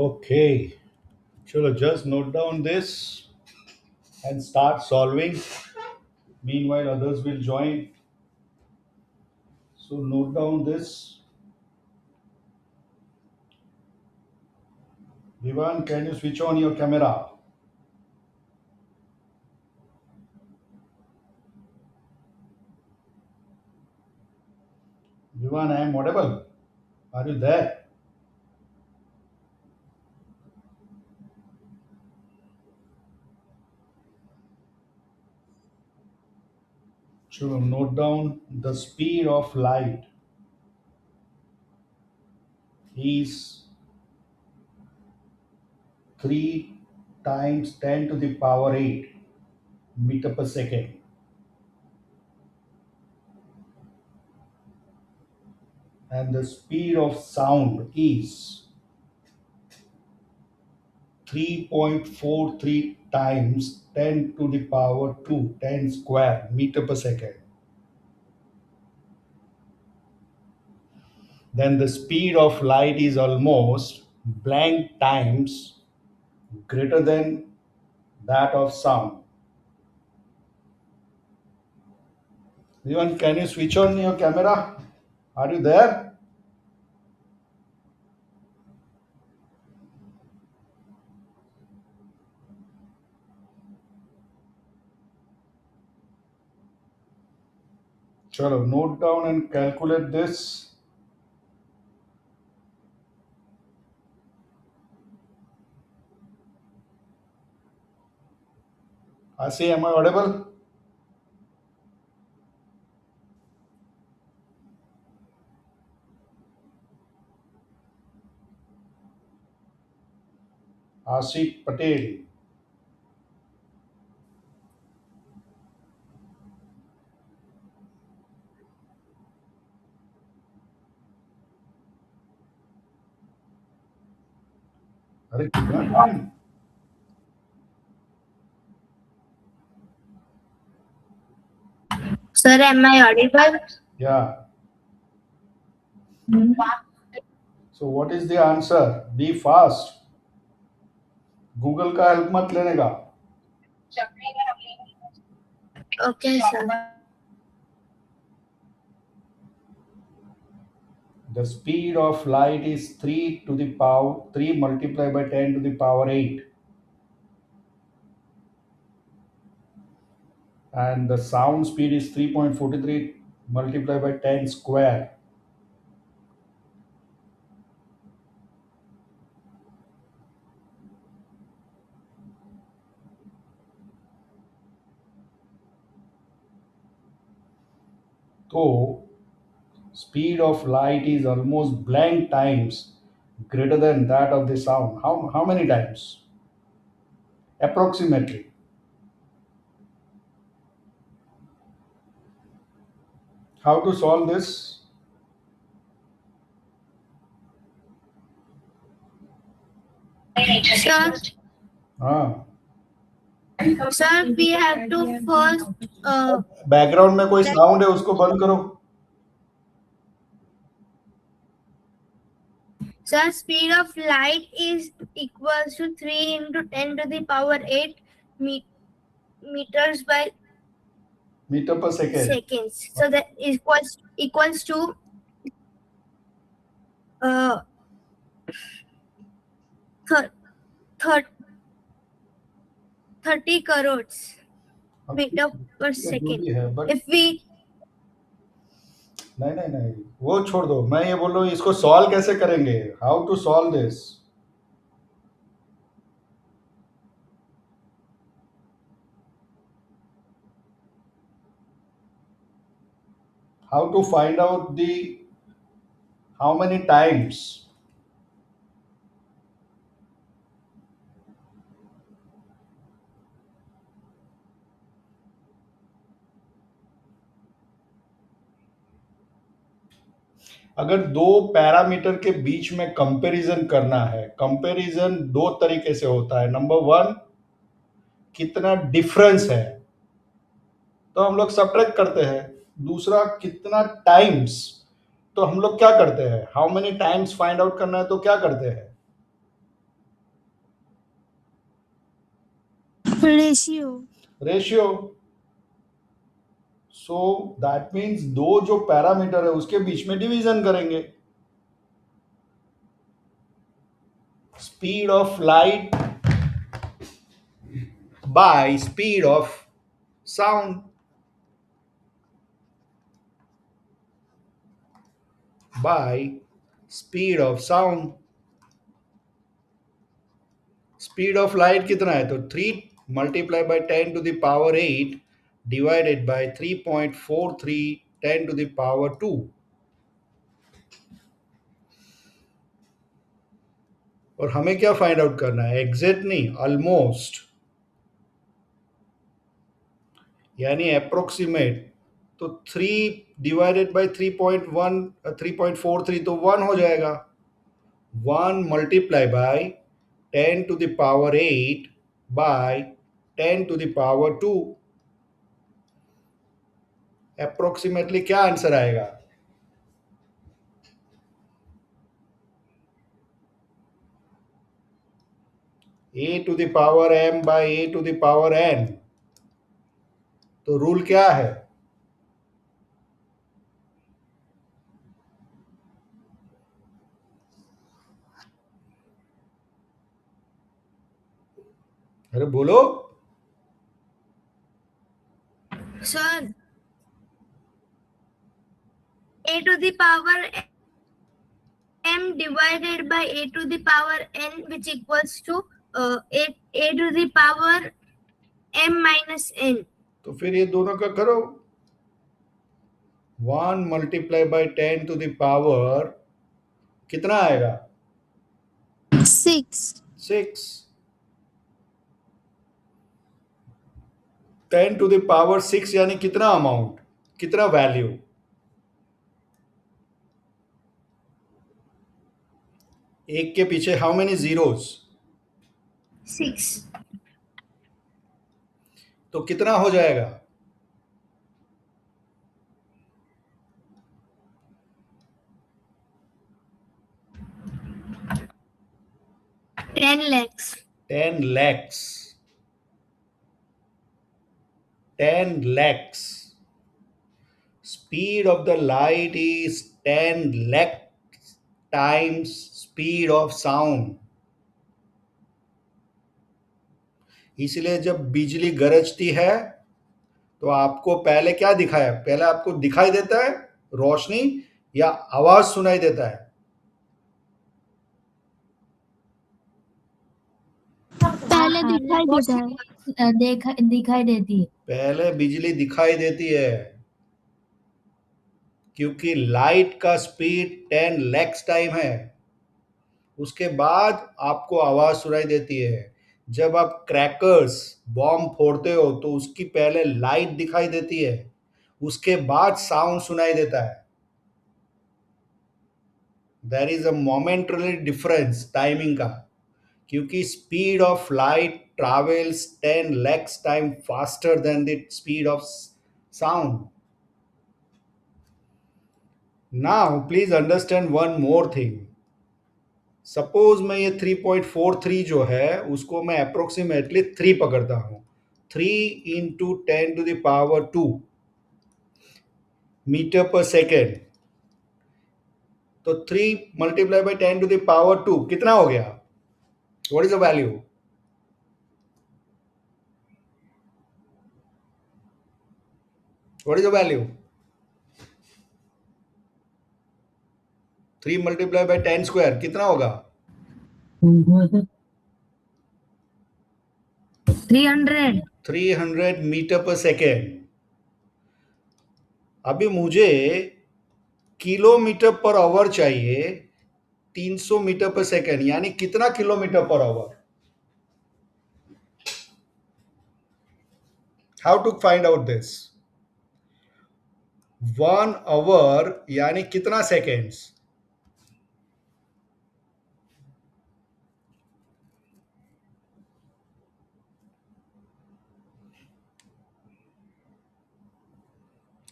Okay, chalo, just note down this and start solving. Meanwhile, others will join. So, note down this. Vivan, can you switch on your camera? Vivan, I am audible. Are you there? Chalo, note down the speed of light is 3 times 10 to the power 8 meter per second. And the speed of sound is 3.43 times 10 to the power 2 10 square meter per second. Then the speed of light is almost blank times greater than that of sound. Even can you switch on your camera? Are you there? Chalo, note down and calculate this. I say, am I audible? Ashik Patel. अरे क्या? Sir, am I audible? Yeah. So what is the answer? Be fast. Google का help मत लेने का. Okay, sir. The speed of light is 3 to the power 3 multiplied by 10 to the power 8. And the sound speed is 3.43 multiplied by 10 square. So speed of light is almost blank times greater than that of the sound. How many times? Approximately. How to solve this? Sir, हाँ. sir, we have to first. Background में कोई sound है उसको बंद करो. Sir, speed of light is equals to 3 into 10 to the power 8 meters by metre पर second. seconds. So that equals to thir- thir- 30 crores meter per जो second. भी है बट If we नहीं नहीं नहीं वो छोड़ दो. मैं ये बोल रहा हूँ इसको सॉल्व कैसे करेंगे. How to solve this. How to find out the how many times. अगर दो पैरामीटर के बीच में कंपैरिजन करना है. कंपैरिजन दो तरीके से होता है. नंबर वन, कितना डिफरेंस है तो हम लोग सब्ट्रैक्ट करते हैं. दूसरा, कितना टाइम्स तो हम लोग क्या करते हैं. How many times find out करना है तो क्या करते हैं. रेशियो। सो दैट मीन्स दो जो पैरामीटर है उसके बीच में डिवीजन करेंगे। Speed of light by speed of sound, by speed of sound. Speed of light कितना है, तो 3 मल्टीप्लाई बाय 10⁸ डिवाइडेड बाय 3.43 10⁻²। और हमें क्या फाइंड आउट करना है, एग्जैक्ट नहीं, ऑलमोस्ट, यानी अप्रोक्सीमेट। तो 3 डिवाइडेड बाय 3.43 तो 1 हो जाएगा। 1 मल्टीप्लाई बाय 10⁸ बाय 10⁻²। अप्रोक्सीमेटली क्या आंसर आएगा, a⁻m बाय a⁻n। तो रूल क्या है, अरे बोलो। Sir, a to the power m divided by a to the power n, which equals to a to the power m minus n. तो फिर ये दोनों का करो। 1 मल्टीप्लाई बाय 10⁻, कितना आएगा, 6। 10⁻6 यानी कितना अमाउंट, कितना वैल्यू, एक के पीछे हाउ मेनी जीरोस, 6. तो कितना हो जाएगा, 10 lakhs. 10 lakhs। 10 lakhs। Speed of the light is 10 lakh times speed of sound। इसलिए जब बिजली गरजती है तो आपको पहले क्या दिखाया, पहले आपको दिखाई देता है रोशनी या आवाज सुनाई देता है, पहले दिखाई देता है, दिखाई देती है। पहले बिजली दिखाई देती है, क्योंकि लाइट का स्पीड 10 लैक्स टाइम है। उसके बाद आपको आवाज सुनाई देती है। जब आप क्रैकर्स बॉम्ब फोड़ते हो तो उसकी पहले लाइट दिखाई देती है, उसके बाद साउंड सुनाई देता है। There is a momentary difference timing का, क्योंकि speed of light travels 10 lakhs time faster than the speed of sound. Now please understand one more thing. Suppose मैं ये 3.43 जो है उसको मैं अप्रोक्सीमेटली 3 पकड़ता हूं, 3 इंटू 10⁻² मीटर पर सेकेंड। तो 3 मल्टीप्लाई बाय 10⁻² कितना हो गया, what is the value, what is the value, 3 multiply by 10 square कितना होगा, 300 मीटर पर सेकेंड। अभी मुझे किलोमीटर पर आवर चाहिए 300 मीटर पर सेकेंड, यानी कितना किलोमीटर पर hour. How to find out this, 1 hour यानी कितना सेकेंड्स,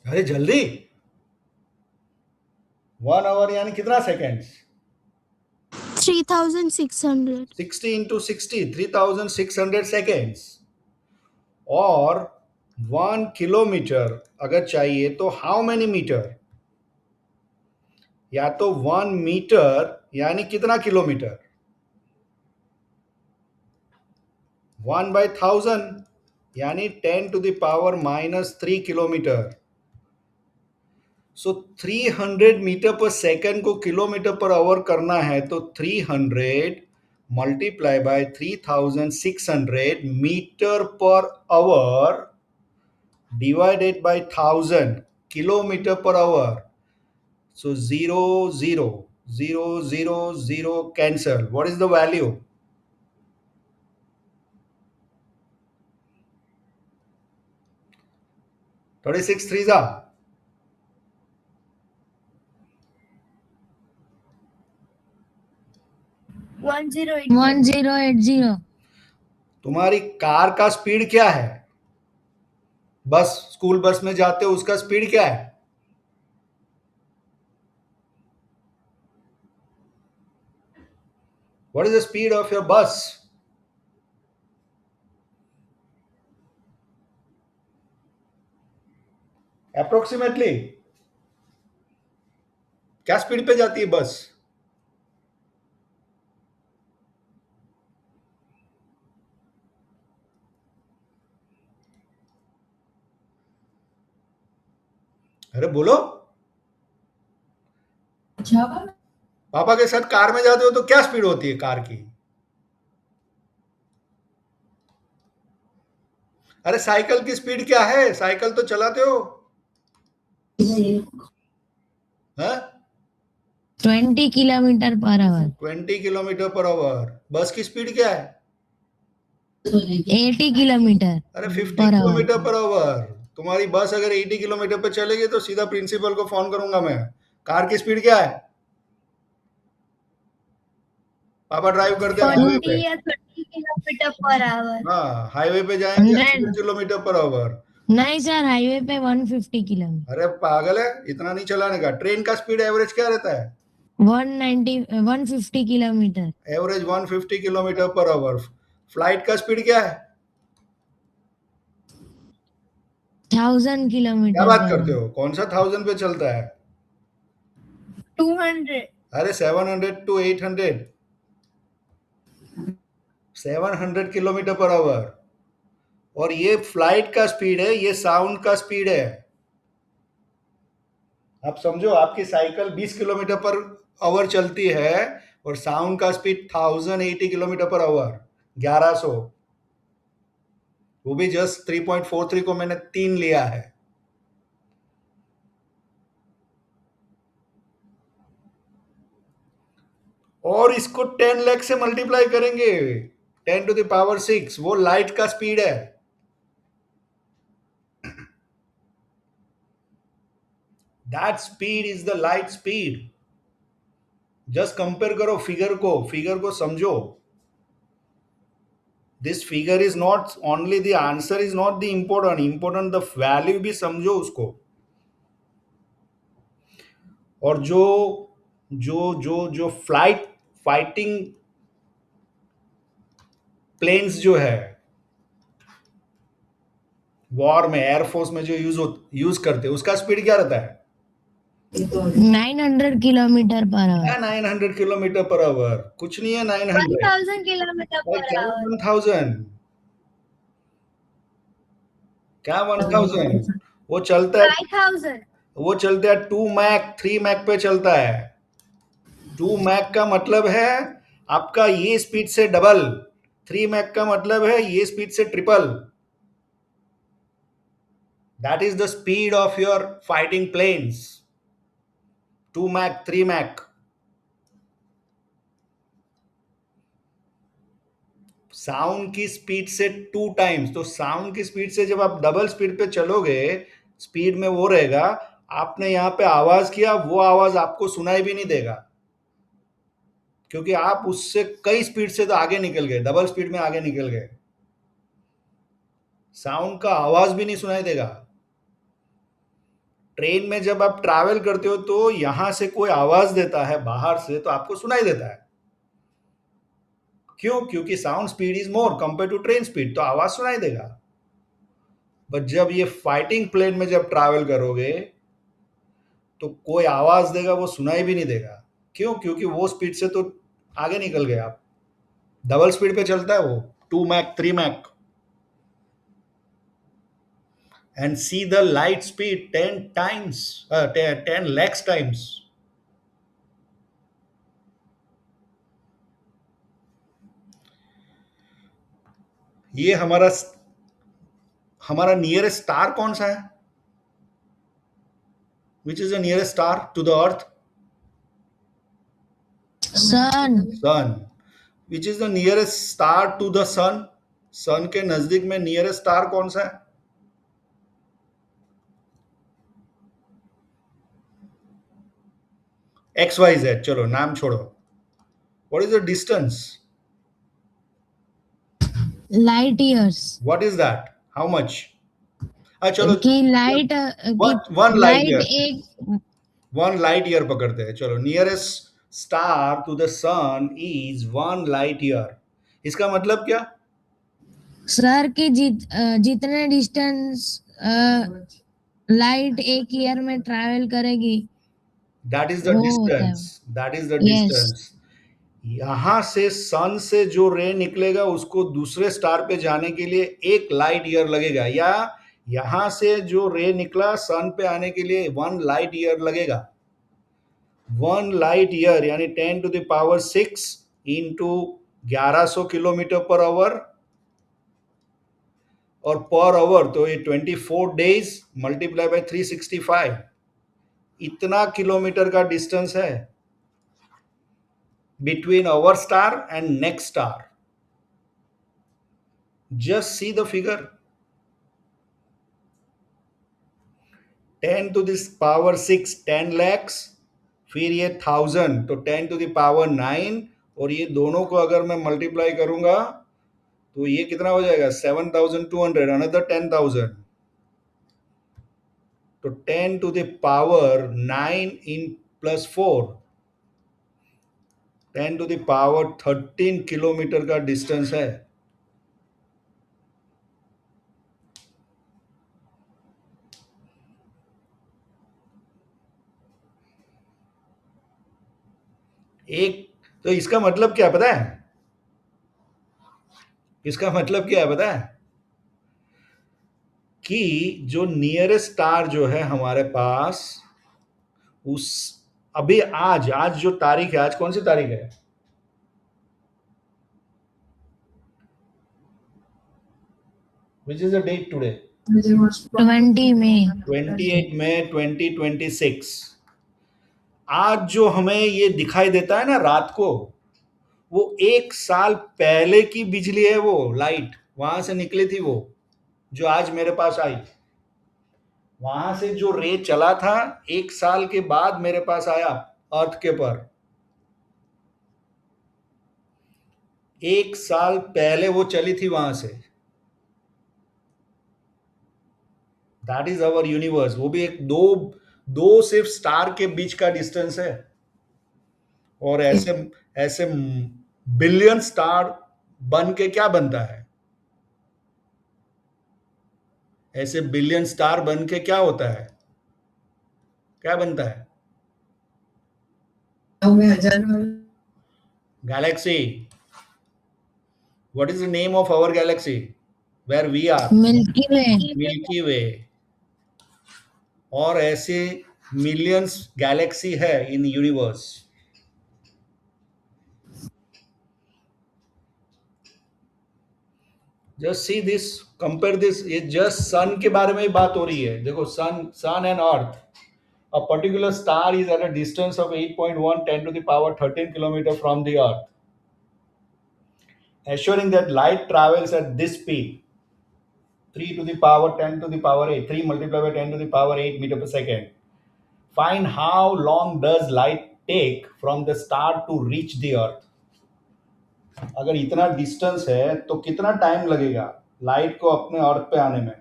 अरे जल्दी, 1 आवर यानी कितना सेकेंड्स, 3600। 60 into 60 3600 seconds. और 1 किलोमीटर अगर चाहिए तो हाउ मेनी मीटर, या तो 1 मीटर यानी कितना किलोमीटर, 1/1000 यानी 10⁻³ किलोमीटर। सो 300 मीटर पर सेकंड को किलोमीटर पर आवर करना है तो 300 मल्टीप्लाई बाय 3600 मीटर पर आवर डिवाइडेड बाय 1000 किलोमीटर पर hour. So 0, 0, 0, 0, 0 cancel. What is the value? Thirty-six threes are 1080. 1080. तुम्हारी कार का स्पीड क्या है, बस स्कूल बस में जाते हो उसका स्पीड क्या है, what is the speed of your bus? Approximately क्या स्पीड पे जाती है बस? अरे बोलो, पापा के साथ कार में जाते हो तो क्या स्पीड होती है कार की? अरे साइकिल की स्पीड क्या है, साइकिल तो चलाते हो, हाँ? 20 किलोमीटर पर आवर। 20 किलोमीटर पर आवर। बस की स्पीड क्या है? 80 किलोमीटर अरे 50 पर किलोमीटर आवर। Per hour. तुम्हारी बस अगर 80 किलोमीटर पर चलेगी तो सीधा प्रिंसिपल को फोन करूंगा मैं। कार की स्पीड क्या है? पापा ड्राइव करते हैं हाईवे 40 पे, या 30 किलोमीटर पर आवर। हाँ हाईवे पे जाएंगे 100 100 किलोमीटर पर आवर। नहीं सर, हाईवे पे 150 किलोमीटर। अरे पागल है, इतना नहीं चलाने का। ट्रेन का स्पीड एवरेज क्या रहता है? 150 किलोमीटर। एवरेज 150 किलोमीटर पर आवर। फ्लाइट का स्पीड क्या है? 1000 क्या किलोमीटर बात पर करते आवर। हो, कौन सा 1000 पे चलता है? 200. अरे 700 to 800, 700 किलोमीटर पर आवर। और ये फ्लाइट का स्पीड है, ये साउंड का स्पीड है। आप समझो, आपकी साइकिल 20 किलोमीटर पर आवर चलती है और साउंड का स्पीड 1080 किलोमीटर पर आवर, 1100। वो भी जस्ट 3.43 को मैंने 3 लिया है। और इसको 10 लाख से मल्टीप्लाई करेंगे, 10⁻⁶, वो लाइट का स्पीड है। That speed is the light speed. Just compare करो फिगर को समझो। This figure is not only the answer, is not the important the value भी समझो उसको। और जो जो जो जो फाइटिंग प्लेन्स जो है वॉर में, एयरफोर्स में जो यूज करते हैं, उसका स्पीड क्या रहता है? 900 किलोमीटर पर क्या आवर। 900 किलोमीटर पर आवर? कुछ नहीं है 900। 1000 किलोमीटर पर क्या आवर। 1000? क्या 1000? वो चलता है, 5000. वो चलता है 2 मैक 3 मैक पे चलता है। 2 मैक का मतलब है आपका ये स्पीड से डबल, 3 मैक का मतलब है ये स्पीड से triple. That is the speed of your fighting planes, 2 Mach 3 Mach. Sound की स्पीड से 2 टाइम्स। तो साउंड की स्पीड से जब आप डबल स्पीड पे चलोगे, स्पीड में वो रहेगा, आपने यहां पे आवाज किया, वो आवाज आपको सुनाई भी नहीं देगा, क्योंकि आप उससे कई स्पीड से तो आगे निकल गए, डबल स्पीड में आगे निकल गए। साउंड का आवाज भी नहीं सुनाई देगा। ट्रेन में जब आप ट्रैवल करते हो तो यहां से कोई आवाज देता है बाहर से, तो आपको सुनाई देता है। क्यों? क्योंकि sound speed is more compare to train speed, तो आवाज सुनाई देगा। बट जब ये फाइटिंग प्लेन में जब ट्रैवल करोगे तो कोई आवाज देगा वो सुनाई भी नहीं देगा। क्यों? क्योंकि वो स्पीड से तो आगे निकल गए आप। डबल स्पीड पे चलता है वो, 2 Mach 3 Mach. And see the light speed 10 times, 10 lakhs times. ये हमारा नियरेस्ट स्टार कौन सा है? Which is the nearest star to the earth? sun, sun. Which is the nearest star to the sun? Sun के नजदीक में nearest star कौन सा है? XYZ, चलो नाम छोड़ो। What is the distance? light years. What is that? How much? चलो, कि light one light light year. एक 1 लाइट ईयर पकड़ते हैं। चलो, nearest star to the sun is 1 light year. इसका मतलब क्या? सर की जितने डिस्टेंस लाइट एक ईयर में ट्रैवल करेगी दैट इज द वो होता है। Distance. That is the yes, distance. यहां से सन से जो रे निकलेगा उसको दूसरे स्टार पे जाने के लिए 1 लाइट ईयर लगेगा, या यहां से जो रे निकला सन पे आने के लिए 1 लाइट ईयर लगेगा। 1 लाइट ईयर यानी 10⁶ इंटू 1100 किलोमीटर पर आवर, और पर आवर तो ये 24 days मल्टीप्लाई बाय 365, इतना किलोमीटर का डिस्टेंस है between our star and next star. Just see the figure. 10⁶ 10 lakhs, फिर ये 1000 तो 10⁹ और ये दोनों को अगर मैं मल्टीप्लाई करूंगा तो ये कितना हो जाएगा? 7200, अनदर 10,000। तो 10⁹ इन +4, 10⁻13 किलोमीटर का डिस्टेंस है। एक तो इसका मतलब क्या पता है? इसका मतलब क्या है पता है? कि जो नियरेस्ट स्टार जो है हमारे पास, उस अभी आज जो तारीख है, आज कौन सी तारीख है? Which is the date today? 20 में 28 मई 2026। आज जो हमें ये दिखाई देता है ना रात को, वो 1 साल पहले की बिजली है। वो लाइट वहां से निकली थी, वो जो आज मेरे पास आई, वहां से जो रे चला था 1 साल के बाद मेरे पास आया अर्थ के पर। 1 साल पहले वो चली थी वहां से। That is our universe. वो भी एक दो दो सिर्फ स्टार के बीच का डिस्टेंस है, और ऐसे ऐसे बिलियन स्टार बन के क्या बनता है? ऐसे बिलियन स्टार बन के क्या होता है? क्या बनता है? Galaxy. What is the name of our galaxy where we are? Milky Way. Milky Way. और ऐसे मिलियंस गैलेक्सी है in universe. Just see this, compare this. ये जस्ट सन के बारे में ही बात हो रही है। देखो, sun and earth. A particular star is at a distance of 8.1 10⁻13 kilometer from the earth, assuring that light travels at this speed, 3⁻10⁸, 3 multiplied by 10⁸ meter per second. Find how long does light take from the star to reach the earth. अगर इतना distance है तो कितना time लगेगा light को अपने अर्थ पे आने में?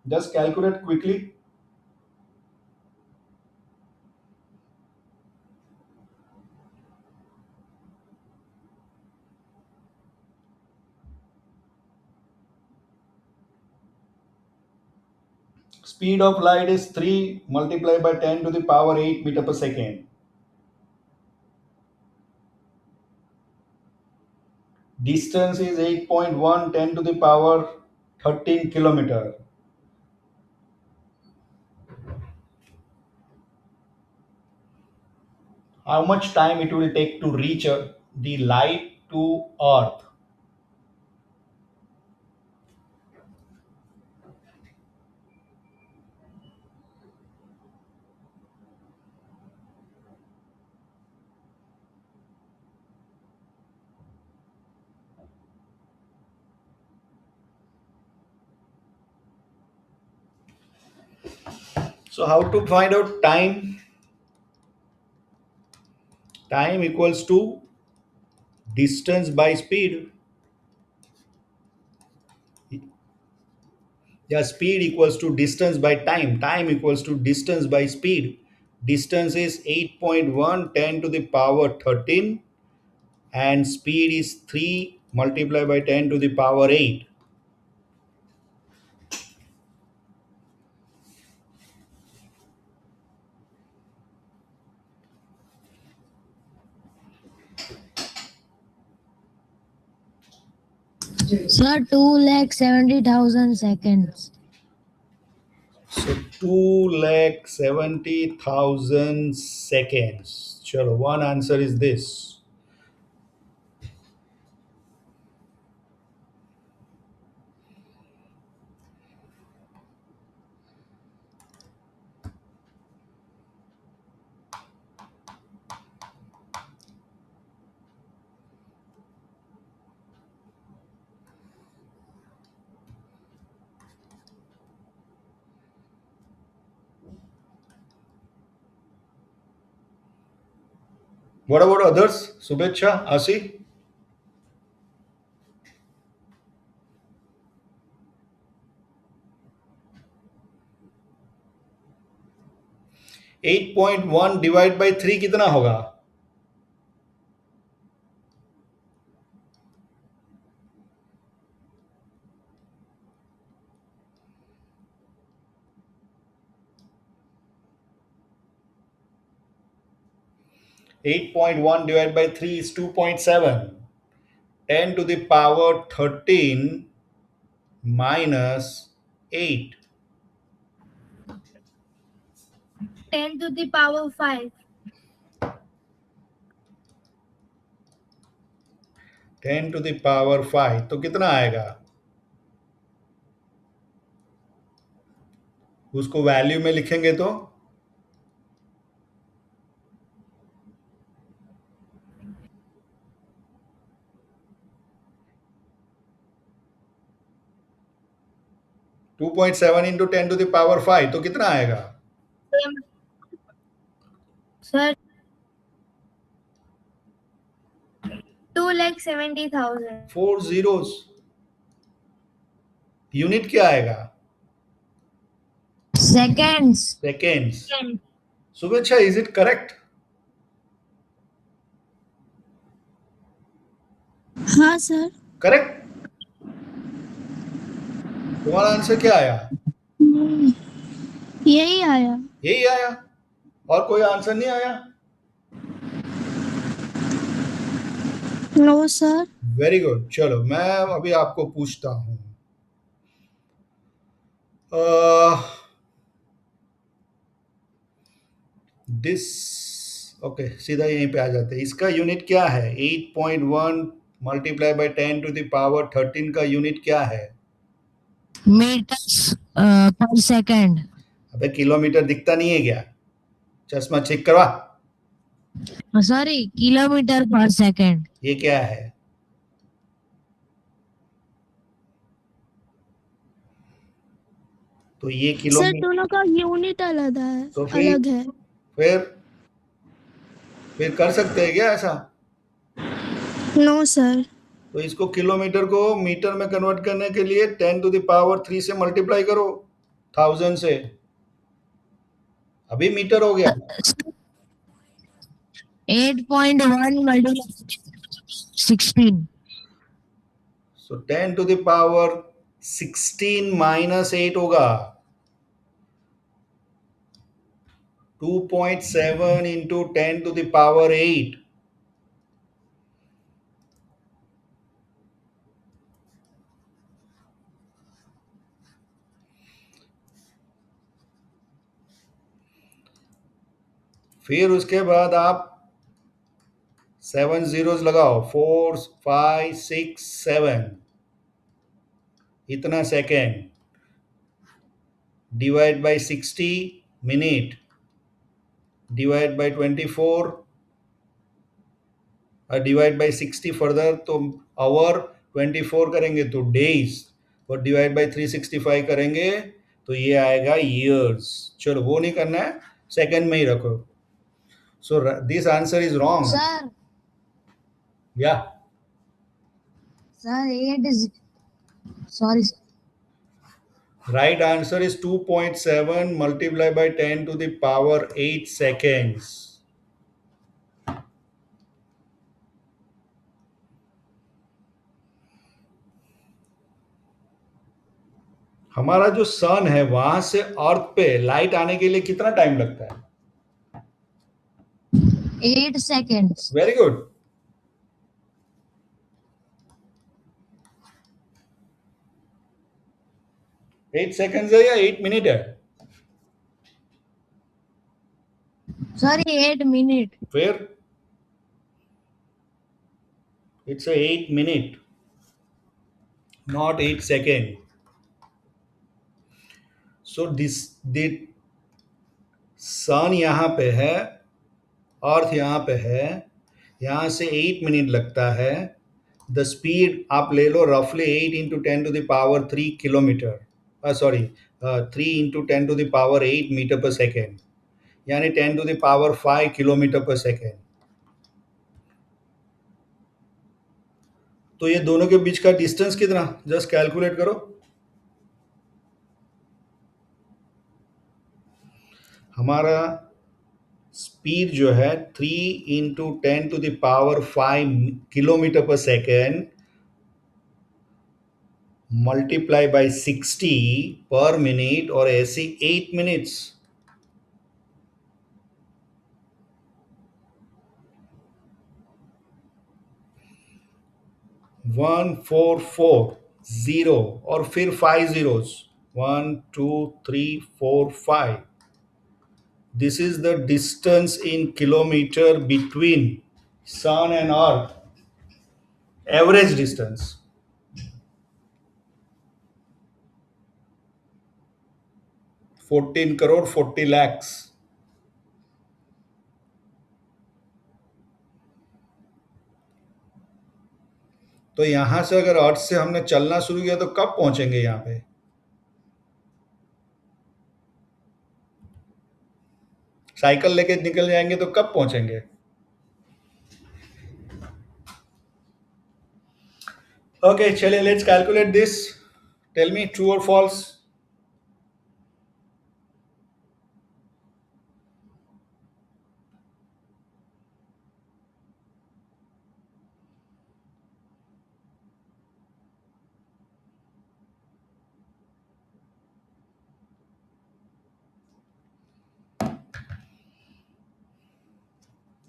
Just calculate quickly. Speed of light is 3 multiplied by 10 to the power 8 meter per second. Distance is 8.1 10 to the power 13 kilometer. How much time it will take to reach the light to earth? So how to find out time? Time equals to distance by speed. Yeah, speed equals to distance by time. Time equals to distance by speed. Distance is 8.1 10 to the power 13 and speed is 3 multiplied by 10 to the power 8. Sir, 2,70,000 seconds. So 2,70,000 seconds. Chalo, one answer is this. What about others? Subhecha, Asi? 8.1 divide by 3 कितना होगा? Eight point one divided by 3 is 2.7. 10 to the power 13 minus 8. 10 to the power 5. 10 to the power 5 तो कितना आएगा? उसको value में लिखेंगे तो 2.7 into 10 to the power 5 तो कितना आएगा? Sir, 2,70,000. 4 zeros. यूनिट क्या आएगा? Seconds. Seconds. Subhecha, is it correct? हाँ सर. Correct? तुम्हारा आंसर क्या आया? यही आया. यही आया और कोई आंसर नहीं आया? No sir. Very good. चलो मैं अभी आपको पूछता हूं. दिस ओके सीधा यहीं पे आ जाते हैं. इसका यूनिट क्या है? 8.1 multiply by 10 to the power 13 का यूनिट क्या है? मीटर्स पर सेकंड. अबे किलोमीटर दिखता नहीं है क्या? चश्मा चेक करवा. सॉरी, किलोमीटर पर सेकंड. ये क्या है? तो ये सर किलोमीटर. दोनों का यूनिट अलग है. तो फिर कर सकते हैं क्या ऐसा? No sir. तो इसको किलोमीटर को मीटर में कन्वर्ट करने के लिए 10 टू द पावर 3 से मल्टीप्लाई करो 1000 से. अभी मीटर हो गया. 8.1 multiply 16. So 10 to the power 16 minus 8 होगा. 2.7 into 10 to the power 8. फिर उसके बाद आप 7 zeros लगाओ, 4 5 6 7, इतना second, divide by 60 minute, divide by 24, divide by 60 further तो आवर, 24 करेंगे तो डेज, और डिवाइड बाय 365 करेंगे तो ये आएगा ईयर्स. चलो वो नहीं करना है, सेकंड में ही रखो. So this answer is wrong. Sir या sir 8 is sorry sir. right answer is 2.7 multiplied by 10 to the power 8 seconds. हमारा जो सन है वहां से अर्थ पे लाइट आने के लिए कितना टाइम लगता है? 8 seconds. Very good. Eight seconds है या 8 मिनट है? Sorry 8 minute. फिर it's 8 minute, not 8 second. So this sun यहाँ पे है, अर्थ यहाँ पे है, यहाँ से 8 मिनट लगता है. द स्पीड आप ले लो रफली 8 into 10 to the power 3 kilometre, sorry 3 into 10 to the power 8 metre पर सेकेंड, यानी 10 to the power 5 kilometre per second. तो ये दोनों के बीच का डिस्टेंस कितना, जस्ट कैलकुलेट करो. हमारा स्पीड जो है 3 into 10 to the power 5 kilometre per second multiply by 60 per minute, और ऐसे 8 minutes. One four four zero और फिर 5 zeros, 1 2 3 4 5. This is the distance in kilometer between sun and earth, average distance. $14 crore 40 lakhs. तो यहां से अगर अर्थ से हमने चलना शुरू किया तो कब पहुंचेंगे यहाँ पे? साइकिल लेके निकल जाएंगे तो कब पहुंचेंगे? ओके चलिए, let's calculate this. Tell me true और फॉल्स.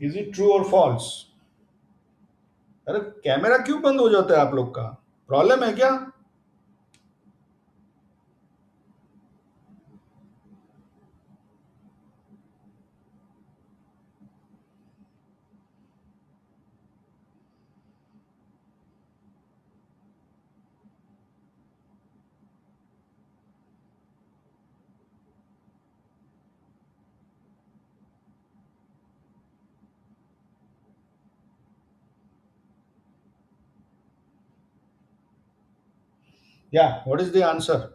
इज इट ट्रू और फॉल्स? अरे कैमरा क्यों बंद हो जाता है आप लोग का? प्रॉब्लम है क्या? Yeah, what is the answer?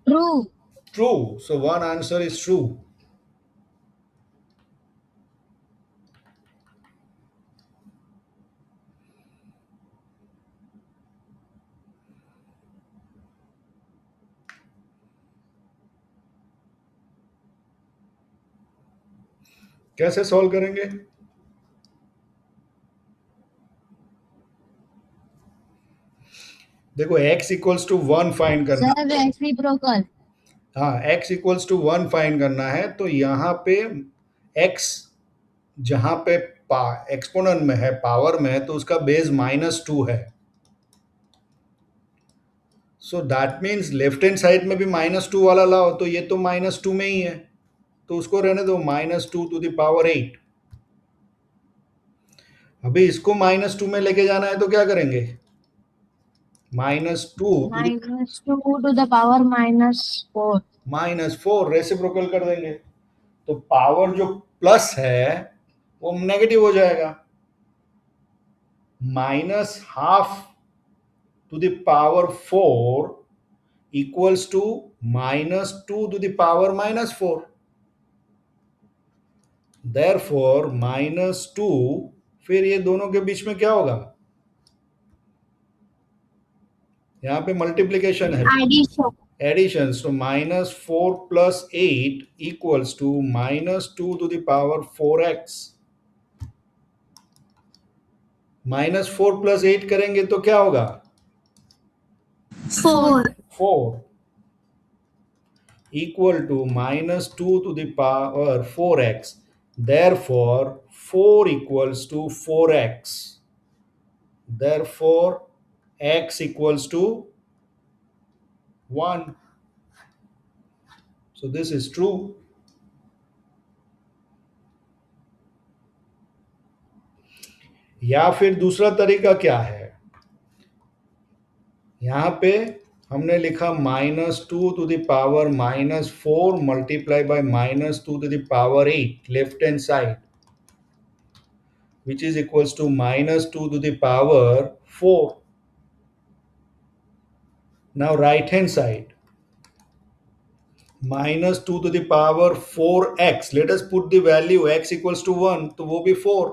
True. True. So one answer is true. कैसे सॉल्व करेंगे? देखो x इक्वल्स टू 1 फाइंड करना। Sir reciprocal. हाँ, x इक्वल्स टू 1 फाइंड करना है, तो यहाँ पे x जहाँ पे एक्सपोनेंट में है, पावर में है, तो उसका बेस -2 है। So that means left hand side में भी -2 वाला लाओ, तो ये तो -2 में ही है, तो उसको रहने दो -2⁸। अभी इसको -2 में लेके जाना है तो क्या करेंगे? -2 -2⁻⁻4। -4 रेसिप्रोकल कर देंगे, तो पावर जो प्लस है वो नेगेटिव हो जाएगा। -12⁴ इक्वल्स टू -2⁻⁻4। देयरफॉर -2, फिर ये दोनों के बीच में क्या होगा? यहाँ पे मल्टीप्लीकेशन है, Addition. एडिशन। तो -4 + 8 इक्वल्स टू -2⁴x। -4 + 8 करेंगे तो क्या होगा? 4. 4 equal to -2⁴x. Therefore 4 equals to 4x. Therefore x equals to 1. So this is true. या फिर दूसरा तरीका क्या है? यहाँ पे हमने लिखा -2⁻⁻4 multiply by -2⁸ left hand side, which is equals to -2⁴. Now right hand side, -2⁴x. Let us put the value x equals to 1, तो वो भी 4,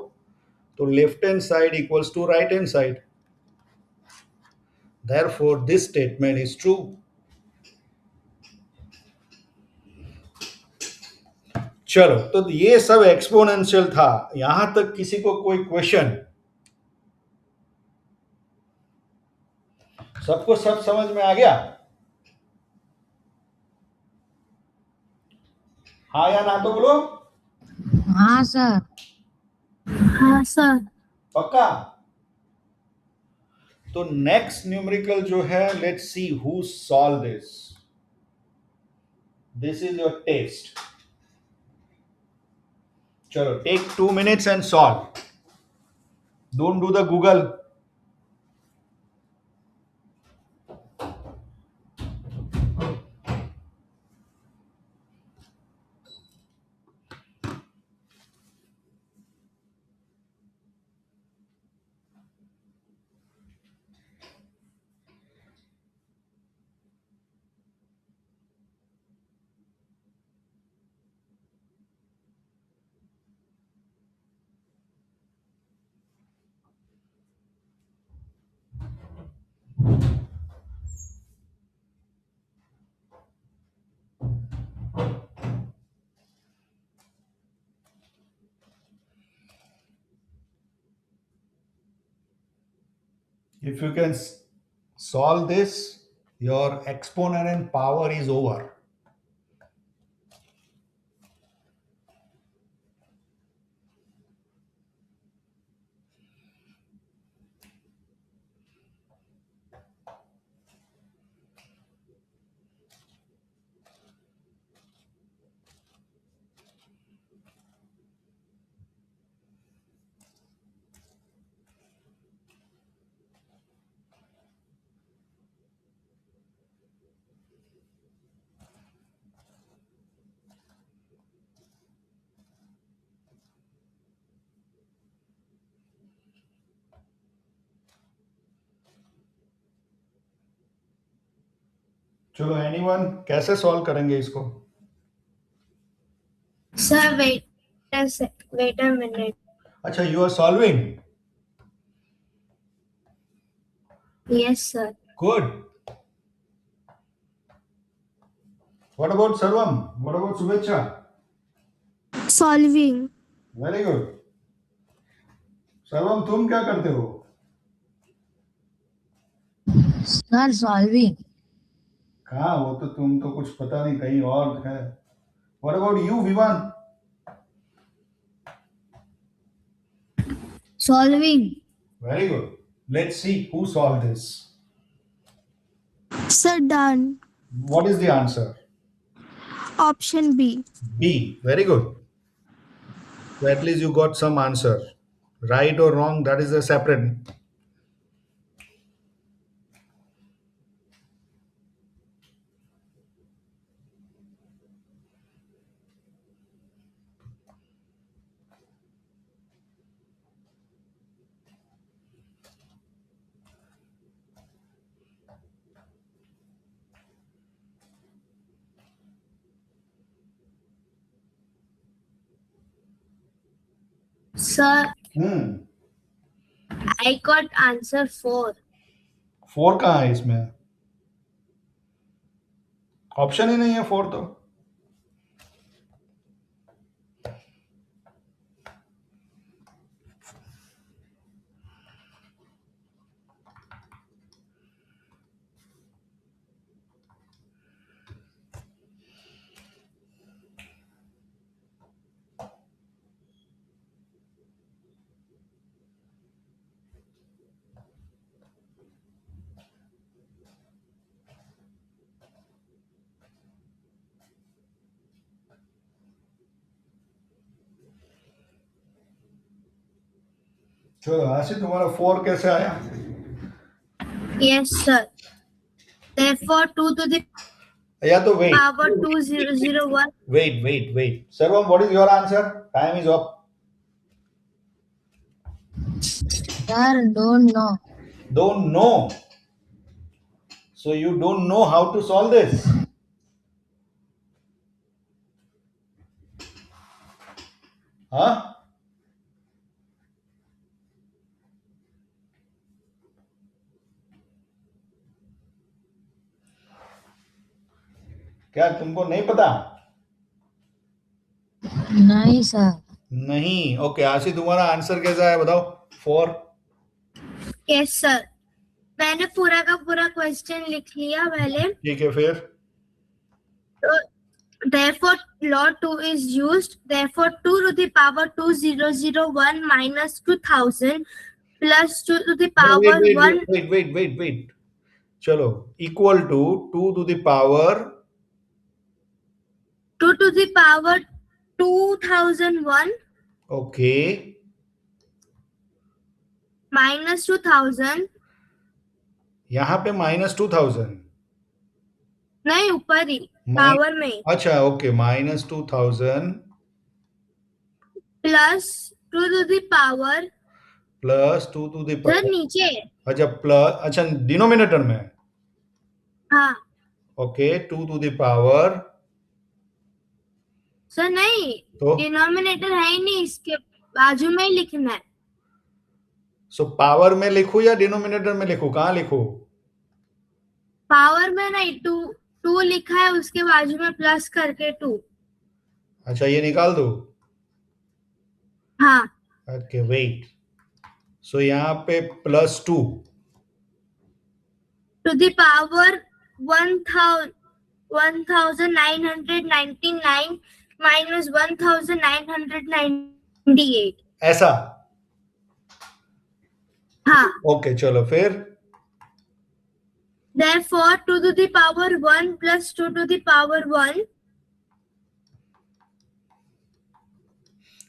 तो left hand side equals to right hand side. Therefore this statement is true. चलो, तो ये सब exponential था। यहां तक किसी को कोई क्वेश्चन? सबको सब समझ में आ गया? हाँ या ना तो बोलो। हाँ सर। हाँ सर। पक्का? तो नेक्स्ट न्यूमेरिकल जो है, let's see who solve this. This is your test. चलो, take 2 minutes and solve. Don't do the Google. If you can solve this, your exponent and power is over. चलो anyone कैसे solve करेंगे इसको? Sir, wait a minute. अच्छा, you are solving. Yes, sir. Good. What about Sarvam? What about Shubhechha? Solving. Very good. Sarvam तुम क्या करते हो? Sir solving. कहाँ, वो तो तुम तो कुछ पता नहीं, कहीं और है. What about you Vivaan? Solving. Very good. Let's see who solved this. Sir, done. What is the answer? Option B. B. Very good. So at least you got some answer. Right or wrong, that is a separate. Sir, Hmm. I got answer 4. 4 कहाँ है इसमें? Option ही नहीं है 4 तो. चलो आशीष, तुम्हारा 4 कैसे आया? Yes, sir. Therefore, 2 to the या तो वेट power 2001. वेट. सर्वम, what is your answer? Time is up. Sir don't know. Don't know. So you don't know how to solve this. हाँ? क्या तुमको नहीं पता? नहीं सर. नहीं. ओके आशीष, तुम्हारा आंसर कैसा है बताओ? 4. Yes, sir. मैंने पूरा का पूरा क्वेश्चन लिख लिया पहले. ठीक है, फिर तो therefore law 2 is used. Therefore 2 to the power 2001 minus 2000 plus 2 to the power 1 wait. चलो, equal to 2 to the power 2 to the power 2001 okay minus 2000. यहाँ पे -2000. नहीं, ऊपर ही पावर में अच्छा okay, -2000 plus 2 to the power. Plus 2 to the sir power. नीचे. अच्छा plus, अच्छा डिनोमिनेटर में. हाँ okay 2 to the power. Sir, नहीं तो डिनोमिनेटर है ही नहीं, इसके बाजू में ही लिखना है. सो पावर में लिखूं या डिनोमिनेटर में लिखूं? कहाँ लिखूं? पावर में नहीं, 2 लिखा है, उसके बाजू में प्लस करके 2. अच्छा ये निकाल दो. हाँ. Okay wait. सो यहाँ पे +2 to the power 1999 minus 1998. ऐसा. हाँ. ओके चलो फिर. Therefore 2 to the power 1 plus 2 to the power 1.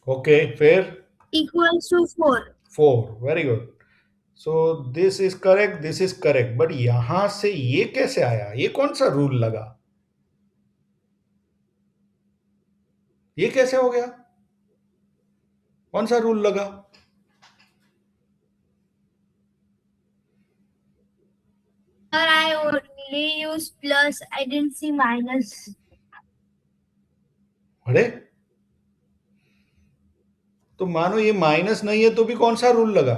Okay फिर Equals to 4. 4. Very good. So this is correct. But यहां से ये कैसे आया? ये कौन सा रूल लगा? ये कैसे हो गया? कौन सा रूल लगा? I only used plus. I didn't see minus. अरे तो मानो ये माइनस नहीं है तो भी कौन सा रूल लगा?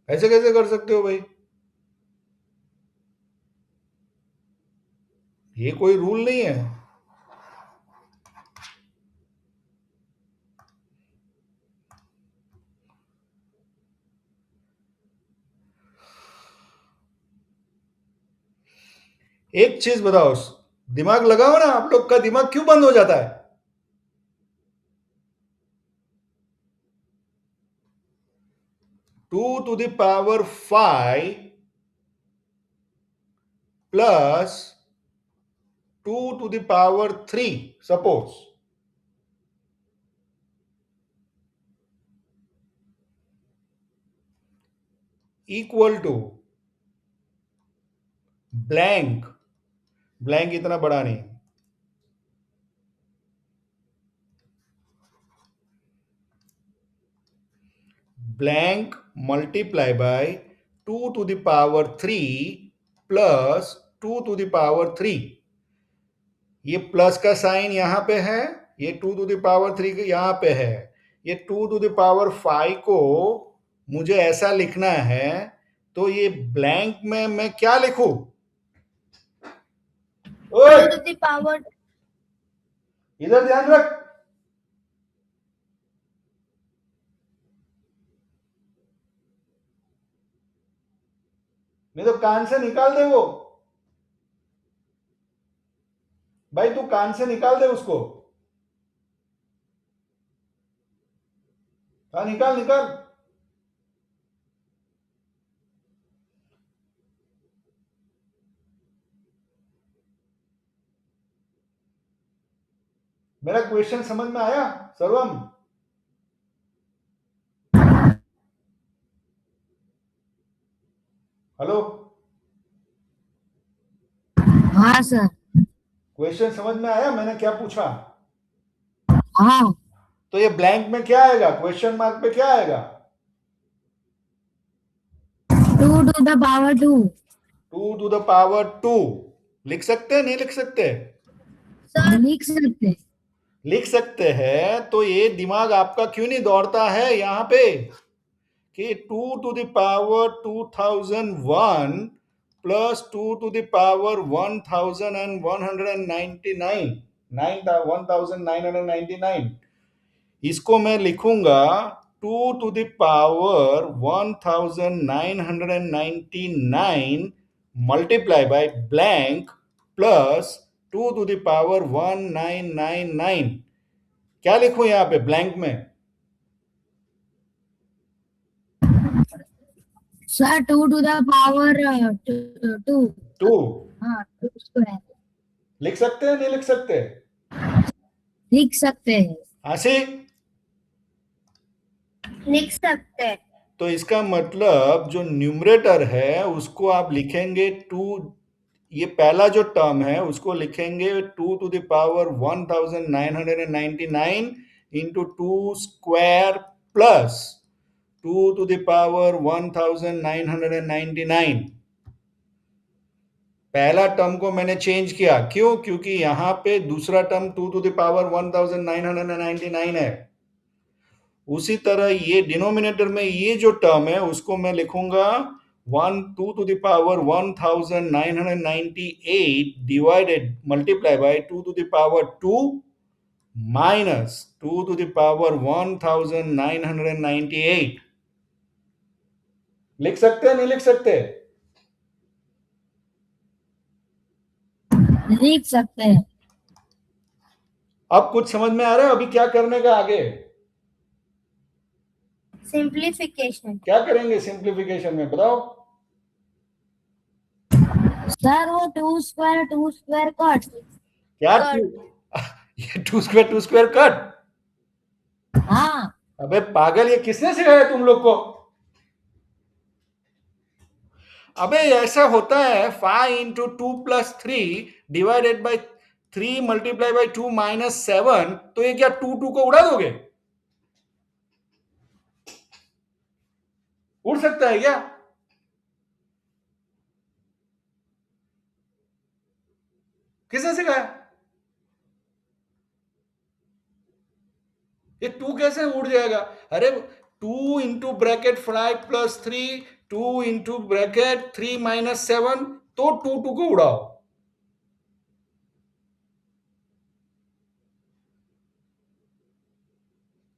ऐसे कैसे कर सकते हो भाई? ये कोई रूल नहीं है। एक चीज बताओ, दिमाग लगाओ ना, आप लोग का दिमाग क्यों बंद हो जाता है? Two to the power 5 plus 2 to the power 3, suppose, equal to blank, blank इतना बड़ा नहीं, blank multiply by 2 to the power 3 plus 2 to the power 3. ये प्लस का साइन यहां पे है, ये 2 to the power 3 यहां पे है, ये 2 to the power 5 को मुझे ऐसा लिखना है, तो ये ब्लैंक में मैं क्या लिखूं? 2 to the power. इधर ध्यान रख। नहीं तो कान से निकाल दे वो भाई, तू कान से निकाल दे उसको। हाँ निकाल निकाल। मेरा क्वेश्चन समझ में आया सर्वम? हेलो, हाँ सर। क्वेश्चन समझ में आया मैंने क्या पूछा? हाँ। तो ये ब्लैंक में क्या आएगा, क्वेश्चन मार्क पे क्या आएगा? 2 to the power 2. 2 to the power 2 लिख सकते हैं, नहीं लिख सकते? लिख सकते। लिख सकते हैं। तो ये दिमाग आपका क्यों नहीं दौड़ता है यहाँ पे कि 2 to the power 2001 plus 2 to the power 1999, इसको मैं लिखूंगा 2 to the power 1999 multiply by blank plus 2 to the power 1999। क्या लिखूं यहां पे ब्लैंक में? Sir 2 to the power 2. 2 हाँ 2 स्क्वायर लिख सकते हैं, नहीं लिख सकते? लिख सकते हैं। आशी, लिख सकते हैं। तो इसका मतलब जो न्यूमरेटर है उसको आप लिखेंगे 2, ये पहला जो टर्म है उसको लिखेंगे 2 to the power 1999 into 2 square plus 2 to the power 1999। पहला टर्म को मैंने चेंज किया, क्यों? क्योंकि यहां पे दूसरा टर्म 2 to the power 1999 है। उसी तरह ये डिनोमिनेटर में ये जो टर्म है उसको मैं लिखूंगा 2 to the power 1998 divided multiply by 2 to the power 2 minus 2 to the power 1998। लिख सकते हैं, नहीं लिख सकते? लिख सकते हैं। अब कुछ समझ में आ रहा है अभी क्या करने का आगे? सिंप्लीफिकेशन। क्या करेंगे सिंप्लीफिकेशन में, बताओ? सर वो 2 स्क्वायर कट। क्या ये 2 स्क्वायर कट? हाँ। अबे पागल, ये किसने सिखाया तुम लोग को? अबे ऐसा होता है 5 into 2 plus 3 divided by 3 multiply by 2 minus 7। तो ये क्या 2 2 को उड़ा दोगे? उड़ सकता है क्या? किसने सिखाया? ये 2 कैसे उड़ जाएगा? अरे 2 into bracket 5 plus 3, 2 into bracket 3 minus 7, तो 2 को उड़ाओ।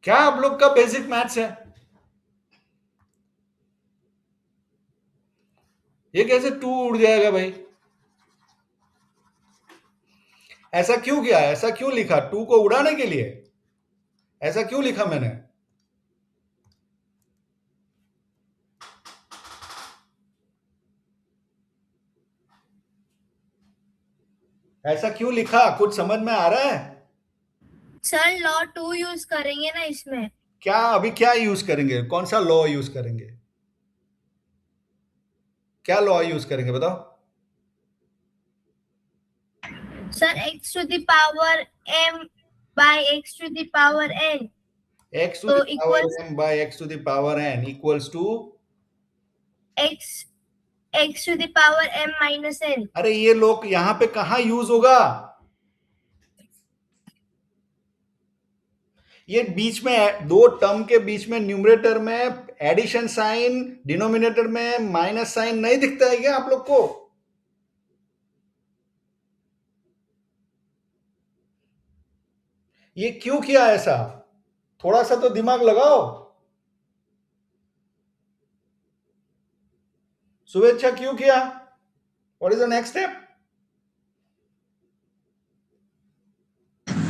क्या आप लोग का बेसिक मैथ्स है? ये कैसे 2 उड़ जाएगा भाई? ऐसा क्यों किया? ऐसा क्यों लिखा? 2 को उड़ाने के लिए ऐसा क्यों लिखा मैंने? ऐसा क्यों लिखा? कुछ समझ में आ रहा है? सर लॉ 2 यूज करेंगे ना इसमें। क्या अभी क्या यूज करेंगे? कौन सा लॉ यूज करेंगे? क्या लॉ यूज करेंगे बताओ? Sir x to the power m by x to the power n x to तो the power equals m by x to the power n equals to x to the power m minus n। अरे ये लोग यहां पे कहां use होगा? ये बीच में दो टर्म के बीच में न्यूमरेटर में एडिशन साइन, डिनोमिनेटर में माइनस साइन नहीं दिखता है क्या आप लोग को? ये क्यों किया ऐसा? थोड़ा सा तो दिमाग लगाओ। शुभेच्छा क्यों किया? What is the next step?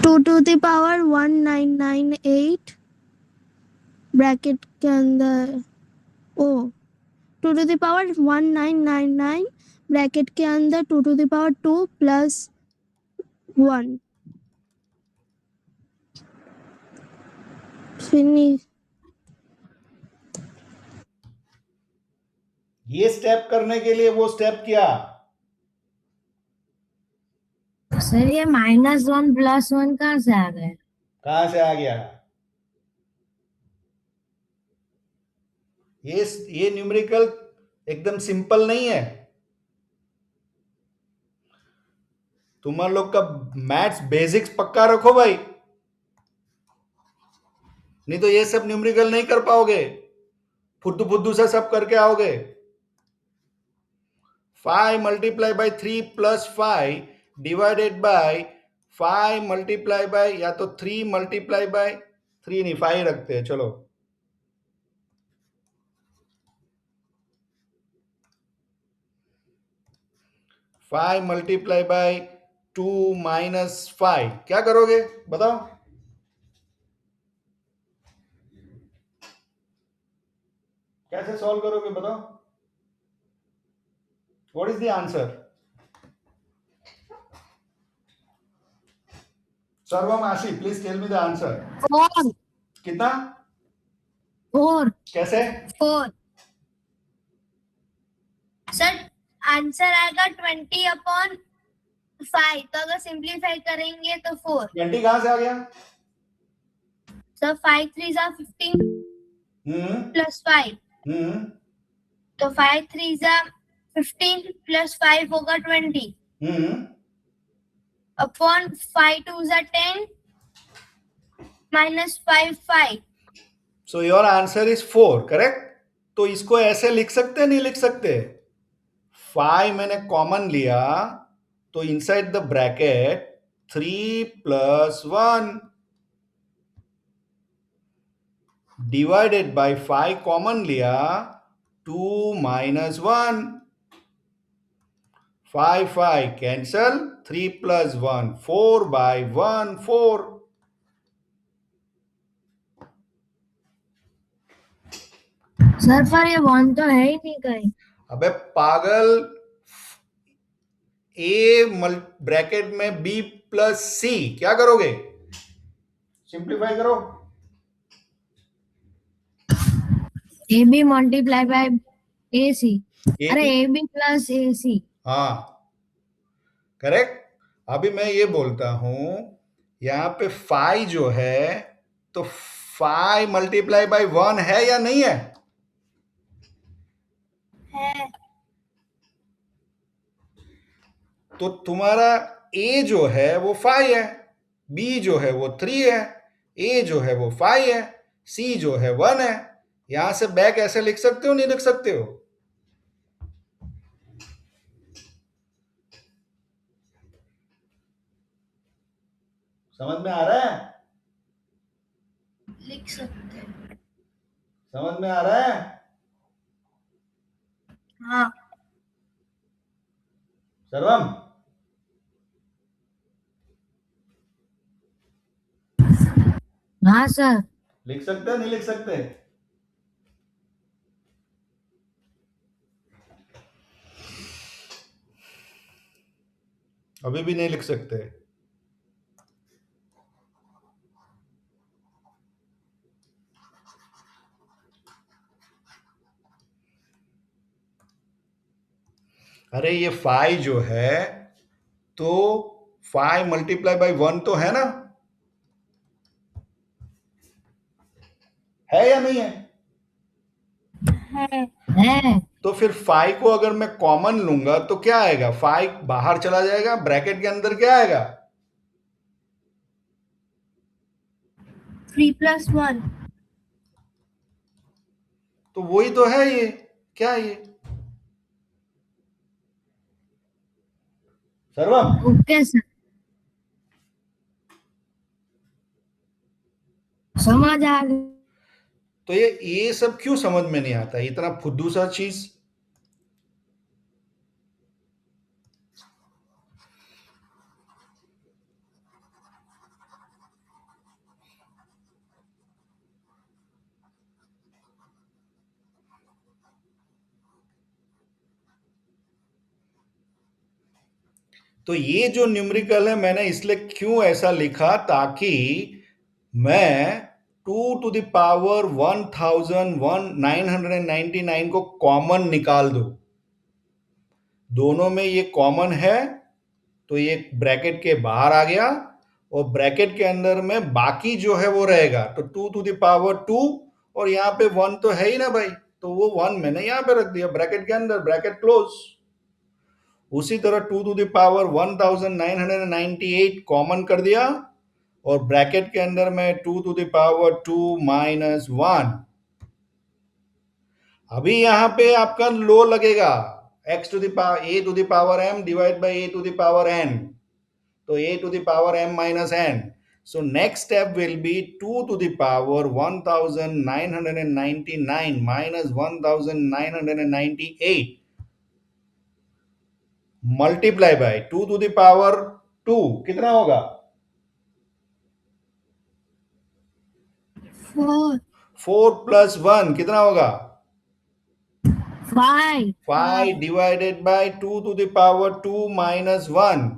2 to the power 1998 bracket के अंदर 2 to the power 1999 ब्रैकेट के अंदर 2 to the power 2 plus 1 finish. ये स्टेप करने के लिए वो स्टेप किया। सर ये -1 + 1 कहाँ से आ गए? कहां से आ गया? ये न्यूमेरिकल एकदम सिंपल नहीं है। तुम लोग का मैथ्स बेसिक्स पक्का रखो भाई, नहीं तो ये सब न्यूमेरिकल नहीं कर पाओगे। फुद्दू फुद्दू से सब करके आओगे। 5 multiply by 3 plus 5 divided by 5 multiply by, या तो 3 मल्टीप्लाई बाय 3 नहीं 5 रखते हैं चलो। फाइव मल्टीप्लाई बाय 2 माइनस 5 क्या करोगे बताओ? कैसे सॉल्व करोगे बताओ? What is the answer? सर्वमाशी please tell me the answer. 4 कितना? 4 कैसे? 4 सर आंसर आएगा 20/5 तो अगर सिंप्लीफाई करेंगे तो 4। 20 कहां से आ गया? सर 5 3 are 15 plus 5 तो 5 3 are 15 plus 5 होगा 20 upon 5 2 are 10 minus 5 5। So your answer is 4 correct. तो इसको ऐसे लिख सकते नहीं लिख सकते? 5 मैंने कॉमन लिया तो inside the bracket 3 plus 1 divided by 5 common लिया 2 minus 1 5 5 cancel 3 plus 1 4 by 1 4। Sir पर ये 1 तो है ही नहीं कहीं। अबे पागल, ए ब्रैकेट में बी प्लस सी क्या करोगे? सिंप्लीफाई करो। AB multiply by AC। अरे AB प्लस AC। हाँ करेक्ट। अभी मैं ये बोलता हूं यहां पे 5 जो है तो 5 मल्टीप्लाई बाय 1 है या नहीं है? है तो तुम्हारा ए जो है वो 5 है, बी जो है वो 3 है, ए जो है वो 5 है, सी जो है 1 है। यहां से बैक ऐसे लिख सकते हो, नहीं लिख सकते हो? समझ में आ रहा है? लिख सकते हैं। समझ में आ रहा है? हाँ सर्वम, हाँ सर। लिख सकते हो, नहीं लिख सकते? अभी भी नहीं लिख सकते? अरे ये 5 जो है, तो 5 मल्टीप्लाई बाई 1 तो है ना? है या नहीं है? है। तो फिर 5 को अगर मैं कॉमन लूंगा तो क्या आएगा? 5 बाहर चला जाएगा, ब्रैकेट के अंदर क्या आएगा? 3 + 1। तो वही तो है ये। क्या है ये? सर्वम, ओके सर, समझ आ गया। तो ये सब क्यों समझ में नहीं आता? इतना फुद्दू सा चीज। तो ये जो न्यूमेरिकल है, मैंने इसलिए क्यों ऐसा लिखा, ताकि मैं 2 टू द पावर 1999 को कॉमन निकाल दूं। दोनों में ये कॉमन है, तो ये ब्रैकेट के बाहर आ गया, और ब्रैकेट के अंदर में बाकी जो है वो रहेगा। तो 2 टू द पावर 2, और यहाँ पे 1 तो है ही ना भाई, तो वो 1 मैंने यहाँ पे रख दिया ब्रैकेट के अंदर, ब्रैकेट क्लोज। उसी तरह 2 टू द पावर 1998 कॉमन कर दिया, और ब्रैकेट के अंदर में 2 टू द पावर 2 माइनस 1। अभी यहां पे आपका लो लगेगा, x to the power a to the power m divide by a to the power n, तो a to the power m minus n। So next step will be 2 to the power 1999 minus 1998 multiply by 2 to the power 2, कितना होगा? 4 4 plus 1 कितना होगा? 5 5 divided by 2 to the power 2 minus 1,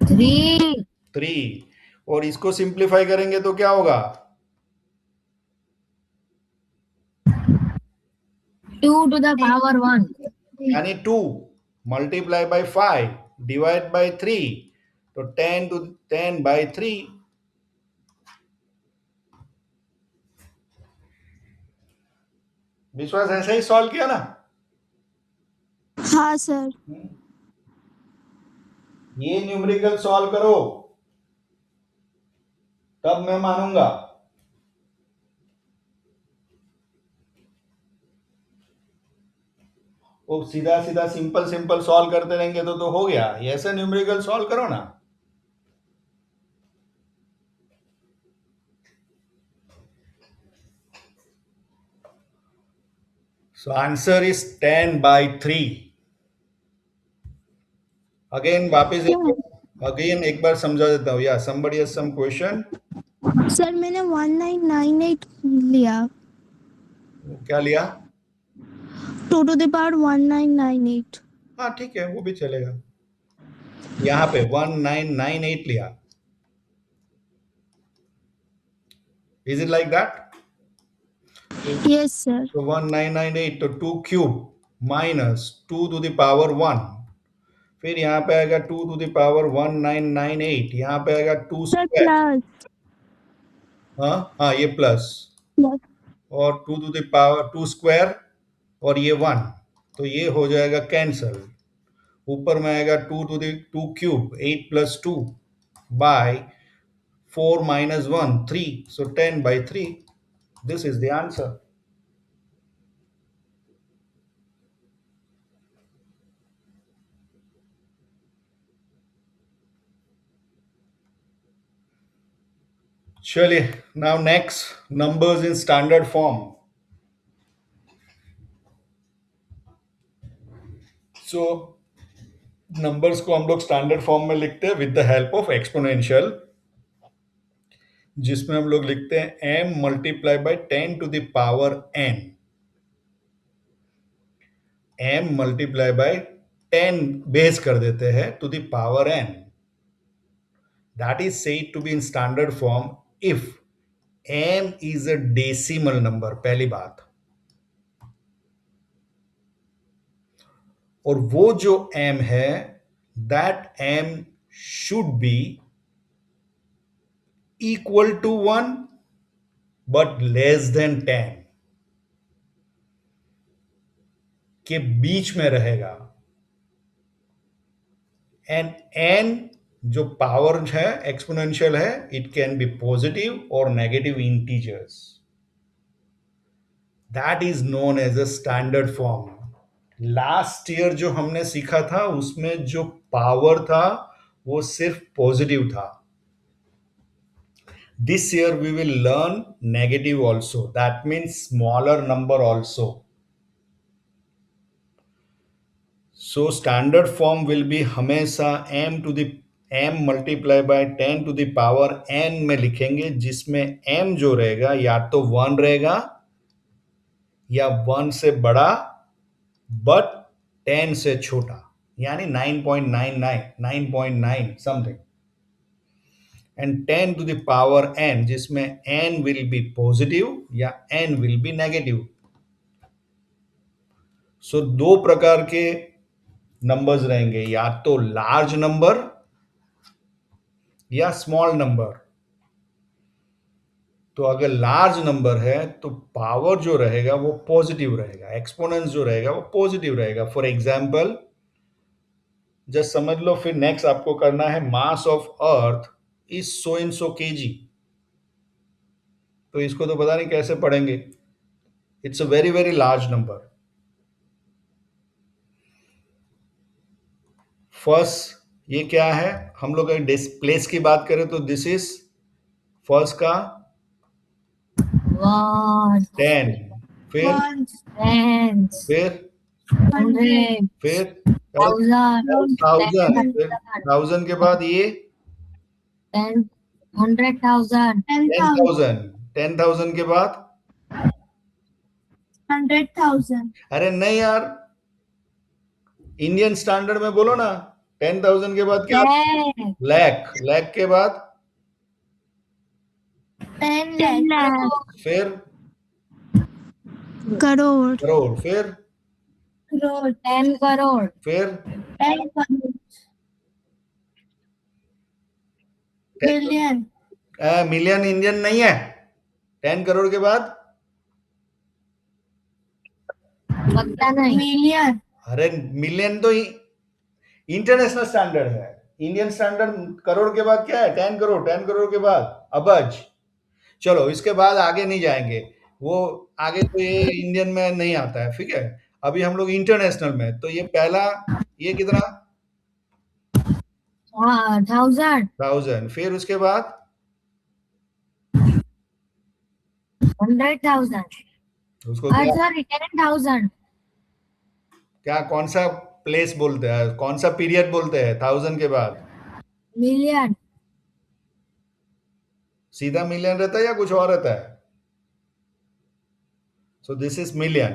3 3। और इसको simplify करेंगे तो क्या होगा? 2 to the power 1, यानी 2 मल्टीप्लाई बाय 5 डिवाइड बाय 3, तो 10 बाय 3। विश्वास ऐसे ही सॉल्व किया ना? हाँ सर। ये न्यूमेरिकल सॉल्व करो, तब मैं मानूंगा। वो सीधा सीधा सिंपल सिंपल सॉल्व करते रहेंगे तो हो गया। ये ऐसे न्यूमेरिकल सॉल्व करो ना। So answer is 10 by 3. Again वापस अगेन एक बार समझा देता हूँ। या somebody has some question? Sir मैंने 1998 लिया। क्या लिया? 2 to the power 1998। हाँ ठीक है, वो भी चलेगा। यहाँ पे 1998 लिया। Is it like that? Yes sir. तो 1998, तो 2 cube minus 2 to the power 1, फिर यहाँ पे आएगा 2 टू द पावर 1998, यहाँ पे आएगा 2 सर स्क्वायर। प्लस हाँ ये प्लस, और 2 टू द पावर 2 स्क्वायर, और ये 1, तो ये हो जाएगा कैंसल। ऊपर में आएगा 2 to the 2 cube 8 plus 2 by 4 minus 1 3, so 10 by 3. This is the answer. चलिए, now next, numbers in standard form. So numbers को हम लोग स्टैंडर्ड फॉर्म में लिखते हैं with the help of exponential, जिसमें हम लोग लिखते हैं m multiply by 10 to the power n. m multiply by 10 base कर देते हैं to the power n. That is said to be in standard form if m is a decimal number. पहली बात, और वो जो m है that m should be equal to 1 but less than 10 के बीच में रहेगा. एंड n जो पावर है एक्सपोनेंशियल है, इट कैन बी पॉजिटिव और negative integers. That is known as a standard form. Last year जो हमने सीखा था उसमें जो पावर था वो सिर्फ पॉजिटिव था. This year we will learn negative also. That means smaller number also. So standard form will be हमेशा m multiply by 10 to the power n में लिखेंगे, जिसमें m जो रहेगा या तो 1 रहेगा या 1 से बड़ा बट 10 से छोटा, यानी 9.99 9.9 something. And 10 to the power n जिसमें n विल बी पॉजिटिव या n विल बी नेगेटिव. सो दो प्रकार के नंबर्स रहेंगे, या तो लार्ज नंबर या स्मॉल नंबर. तो अगर लार्ज नंबर है तो पावर जो रहेगा वो पॉजिटिव रहेगा, एक्सपोनेंस जो रहेगा वो पॉजिटिव रहेगा. फॉर एग्जांपल जस्ट समझ लो, फिर नेक्स्ट आपको करना है mass of earth is so in so KG. तो इसको तो पता नहीं कैसे पढ़ेंगे. It's a very very large number. First ये क्या है, हम लोग अगर प्लेस की बात करें तो दिस इज फर्स्ट का 1 10, फिर 10 फिर 100 फिर 1000 1000, फिर 1000 के बाद ये 10 100,000 10,000, 10,000 के बाद 100,000. अरे नहीं यार, इंडियन स्टैंडर्ड में बोलो ना. 10,000 के बाद क्या? लाख. लाख के बाद 10 lakh. फिर करोड़ करोड़, फिर Crore. 10 करोड़ फिर 10 crore. Billion. मिलियन इंडियन नहीं है. 10 करोड़ के बाद पता नहीं. Million. अरे मिलियन तो इंटरनेशनल स्टैंडर्ड है. इंडियन स्टैंडर्ड करोड़ के बाद क्या है? 10 करोड़. 10 करोड़ के बाद अबज. चलो इसके बाद आगे नहीं जाएंगे, वो आगे तो ये इंडियन में नहीं आता है. ठीक है, अभी हम लोग इंटरनेशनल में. तो ये पहला, ये कितना? 1000 फिर उसके बाद 100,000 उसको क्या, सॉरी 10,000 क्या कौन सा प्लेस बोलते हैं, कौन सा पीरियड बोलते हैं 1000 के बाद? मिलियन. सीधा मिलियन रहता है या कुछ और रहता है? So this is million.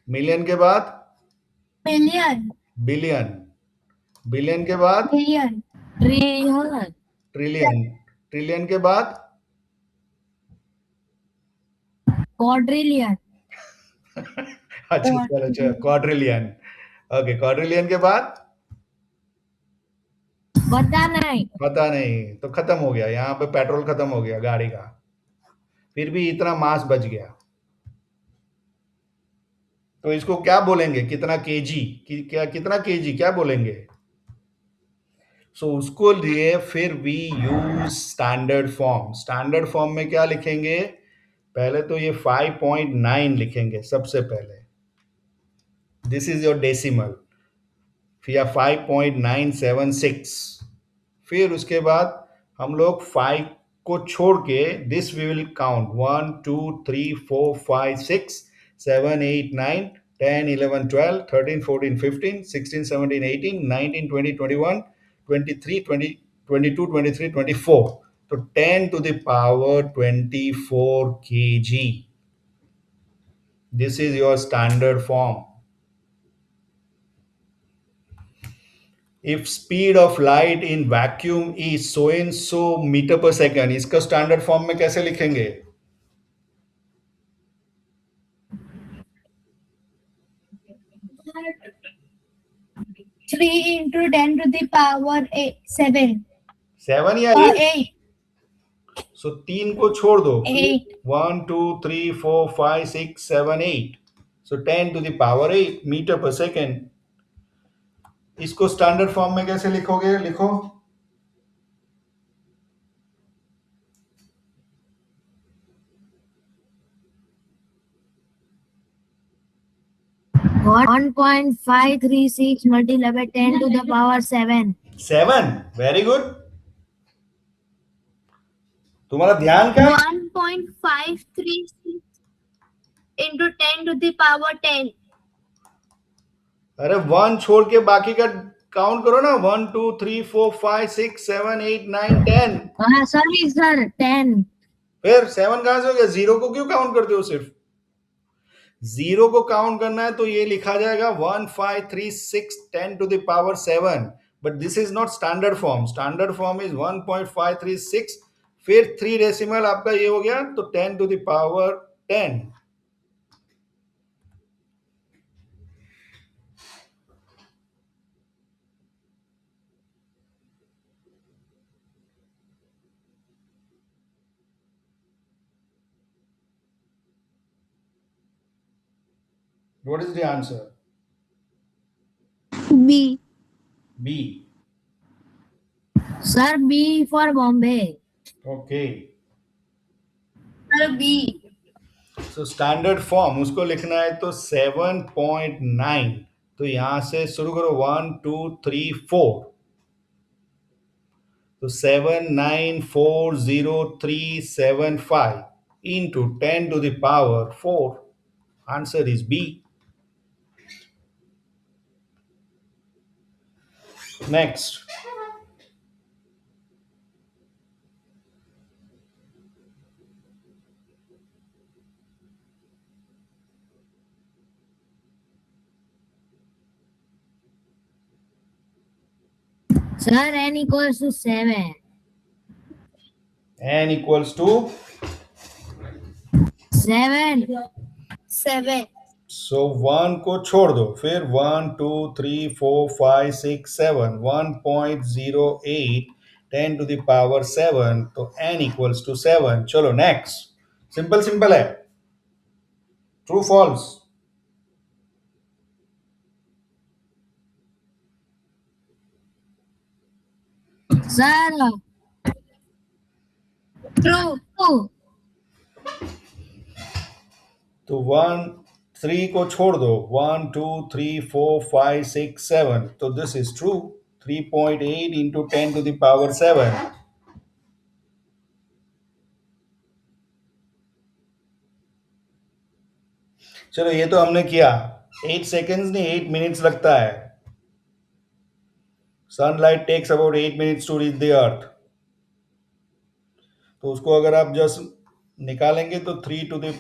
Million के बाद Million. बिलियन. बिलियन के बाद Billion. ट्रिलियन. ट्रिलियन. ट्रिलियन के बाद क्वाड्रिलियन. अच्छा चलो चलो, क्वाड्रिलियन. ओके, क्वाड्रिलियन के बाद पता नहीं. पता नहीं. तो खत्म हो गया, यहाँ पे पेट्रोल खत्म हो गया गाड़ी का. फिर भी इतना मास बच गया. तो इसको क्या बोलेंगे, कितना केजी, क्या कितना केजी क्या बोलेंगे? सो उसको लिए फिर we use standard form. Standard form में क्या लिखेंगे? पहले तो ये 5.9 लिखेंगे सबसे पहले, दिस इज योर डेसिमल, या 5.976। फिर उसके बाद हम लोग 5 को छोड़ के दिस वी विल काउंट 1 2 3 4 5 6 7 8 9 10 11 12 13 14 15 16 17 18 19 20 21 23 20 22 23 24, तो 10 to the power 24 kg. This is your standard form. If speed of light in vacuum is so and so meter per second, इसका स्टैंडर्ड फॉर्म में कैसे लिखेंगे? Three into 10 to the power 7. 7 या 8? 8. सो 3 को छोड़ दो, 8. 1 2 3 4 5 6 7 8, so 10 to the power 8 metre पर second. इसको स्टैंडर्ड फॉर्म में कैसे लिखोगे? लिखो 1.536 multiplied by 10 to the power 7. 7। Very good. तुम्हारा ध्यान क्या? 1.536 into 10 to the power 10. अरे 1 छोड़ के बाकी का काउंट करो ना, 1 2 3 4 5 6 7 8 9 10। हाँ सॉरी सर 10। फिर 7 कहां से हो गया? 0 को क्यों काउंट करते हो? सिर्फ 0 को काउंट करना है तो ये लिखा जाएगा 1 5 3 6 10 to the power 7, but this is not standard form. Standard form is 1.536, फिर 3 डेसिमल आपका ये हो गया, तो 10 to the power 10। What is the answer? B. B. Sir B for Bombay. Okay. B. So standard form उसको लिखना है तो 7.9, तो यहां से शुरू करो 1 2 3 4, तो 7940375 into 10 to the power 4. Answer is B. Next. Sir n equals to 7. N equals to 7. 7. so 1 को छोड़ दो, फिर 1 2 3 4 5 6 7 1.08 10 to the power 7, तो n equals to 7। चलो नेक्स्ट, सिंपल सिंपल है, ट्रू फॉल्स। Sir True. तो 1 3 को छोड़ दो, 1 2 3 4 5 6 7, तो this is true. 3.8 into 10 to the power 7। चलो ये तो हमने किया, 8 सेकेंड्स नहीं 8 मिनट्स लगता है। Sunlight takes about 8 minutes to reach the earth, तो उसको अगर आप जस्ट निकालेंगे तो 3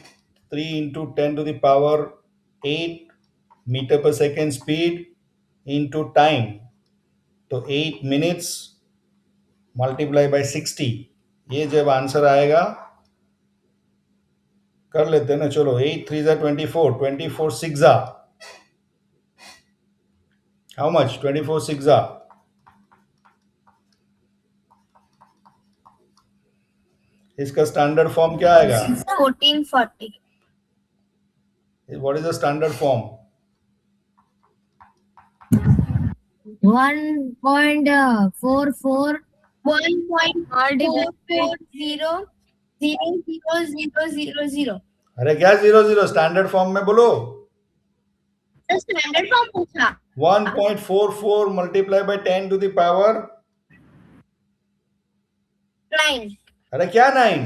into 10 to the power 8 metre पर सेकेंड स्पीड इंटू टाइम, तो 8 मिनट्स मल्टीप्लाई बाय 60। ये जब आंसर आएगा, कर लेते हैं ना, चलो 8 3 जा 24, 24 6 जा हाउ मच? 24 6 जा, इसका स्टैंडर्ड फॉर्म क्या आएगा? 1440. What is the standard form? 1.44 1.4400000. अरे क्या 0 0 स्टैंडर्ड फॉर्म में बोलो. स्टैंडर्ड फॉर्म पूछा. 1.44 multiplied by 10 to the power. 9. अरे क्या 9?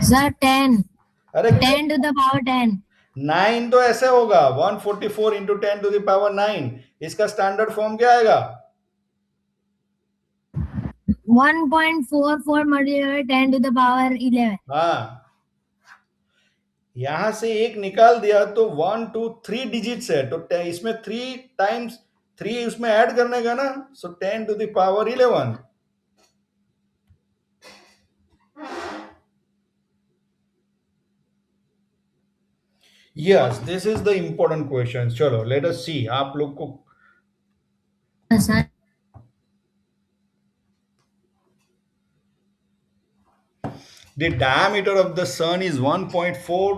सर 10 अरे 10 to the power 10 9 तो ऐसे होगा 144 इंटू 10 टू द पावर 9. इसका स्टैंडर्ड फॉर्म क्या आएगा? 1.44 multiplied by 10 to the power 11. हाँ, यहां से एक निकाल दिया तो 1 2 3 डिजिट्स है, तो इसमें 3 टाइम्स 3 उसमें ऐड करने का ना, so 10 to the power 11. Yes, this is the important question. चलो लेट अस सी. आप लोग को sir the diameter of the sun is 1.4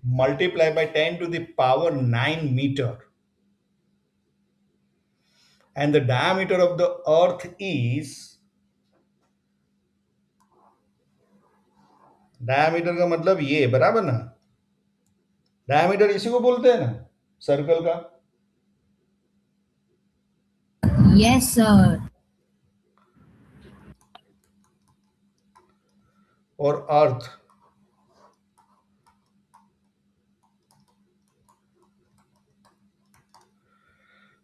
multiplied by 10 to the power 9 meter, and the diameter of the earth is, diameter का मतलब ये बराबर ना, diameter इसी को बोलते हैं ना, सर्कल का. यस सर और अर्थ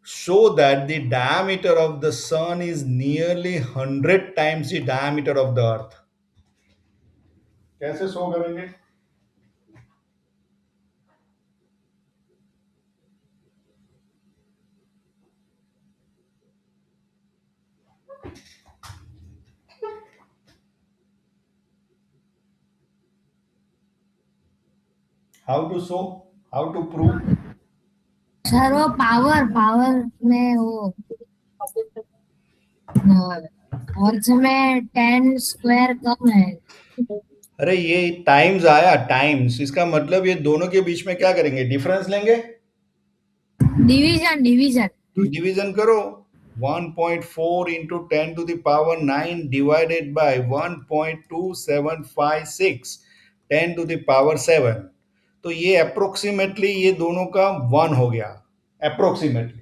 show that the diameter of the sun is nearly 100 times the diameter of the earth. कैसे शो करेंगे? How to show? How to prove? Sir वो पावर में वो अर्थ में 10 स्क्वायर कम है. अरे ये टाइम्स आया, टाइम्स, इसका मतलब ये दोनों के बीच में क्या करेंगे? डिफरेंस लेंगे. डिवीजन डिवीजन करो. 1.4 into 10 to the power 9 divided by 1.2756 10 to the power 7. तो ये अप्रोक्सीमेटली ये दोनों का 1 हो गया, अप्रोक्सीमेटली.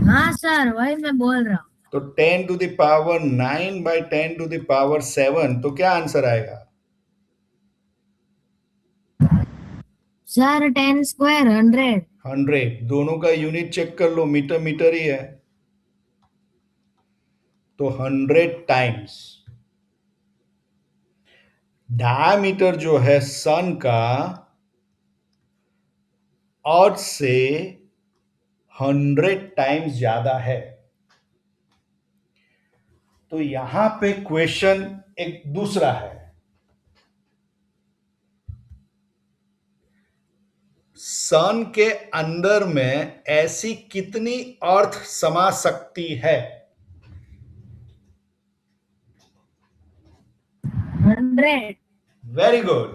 हाँ सर वही मैं बोल रहा हूँ. तो 10 to the power 9 by 10 to the power 7, तो क्या आंसर आएगा? Sir 10 square 100. 100. दोनों का यूनिट चेक कर लो, मीटर मीटर ही है, तो 100 टाइम्स. डायमीटर जो है सन का अर्थ से 100 टाइम्स ज्यादा है. तो यहां पे क्वेश्चन एक दूसरा है. सन के अंदर में ऐसी कितनी अर्थ समा सकती है? 100. Very good.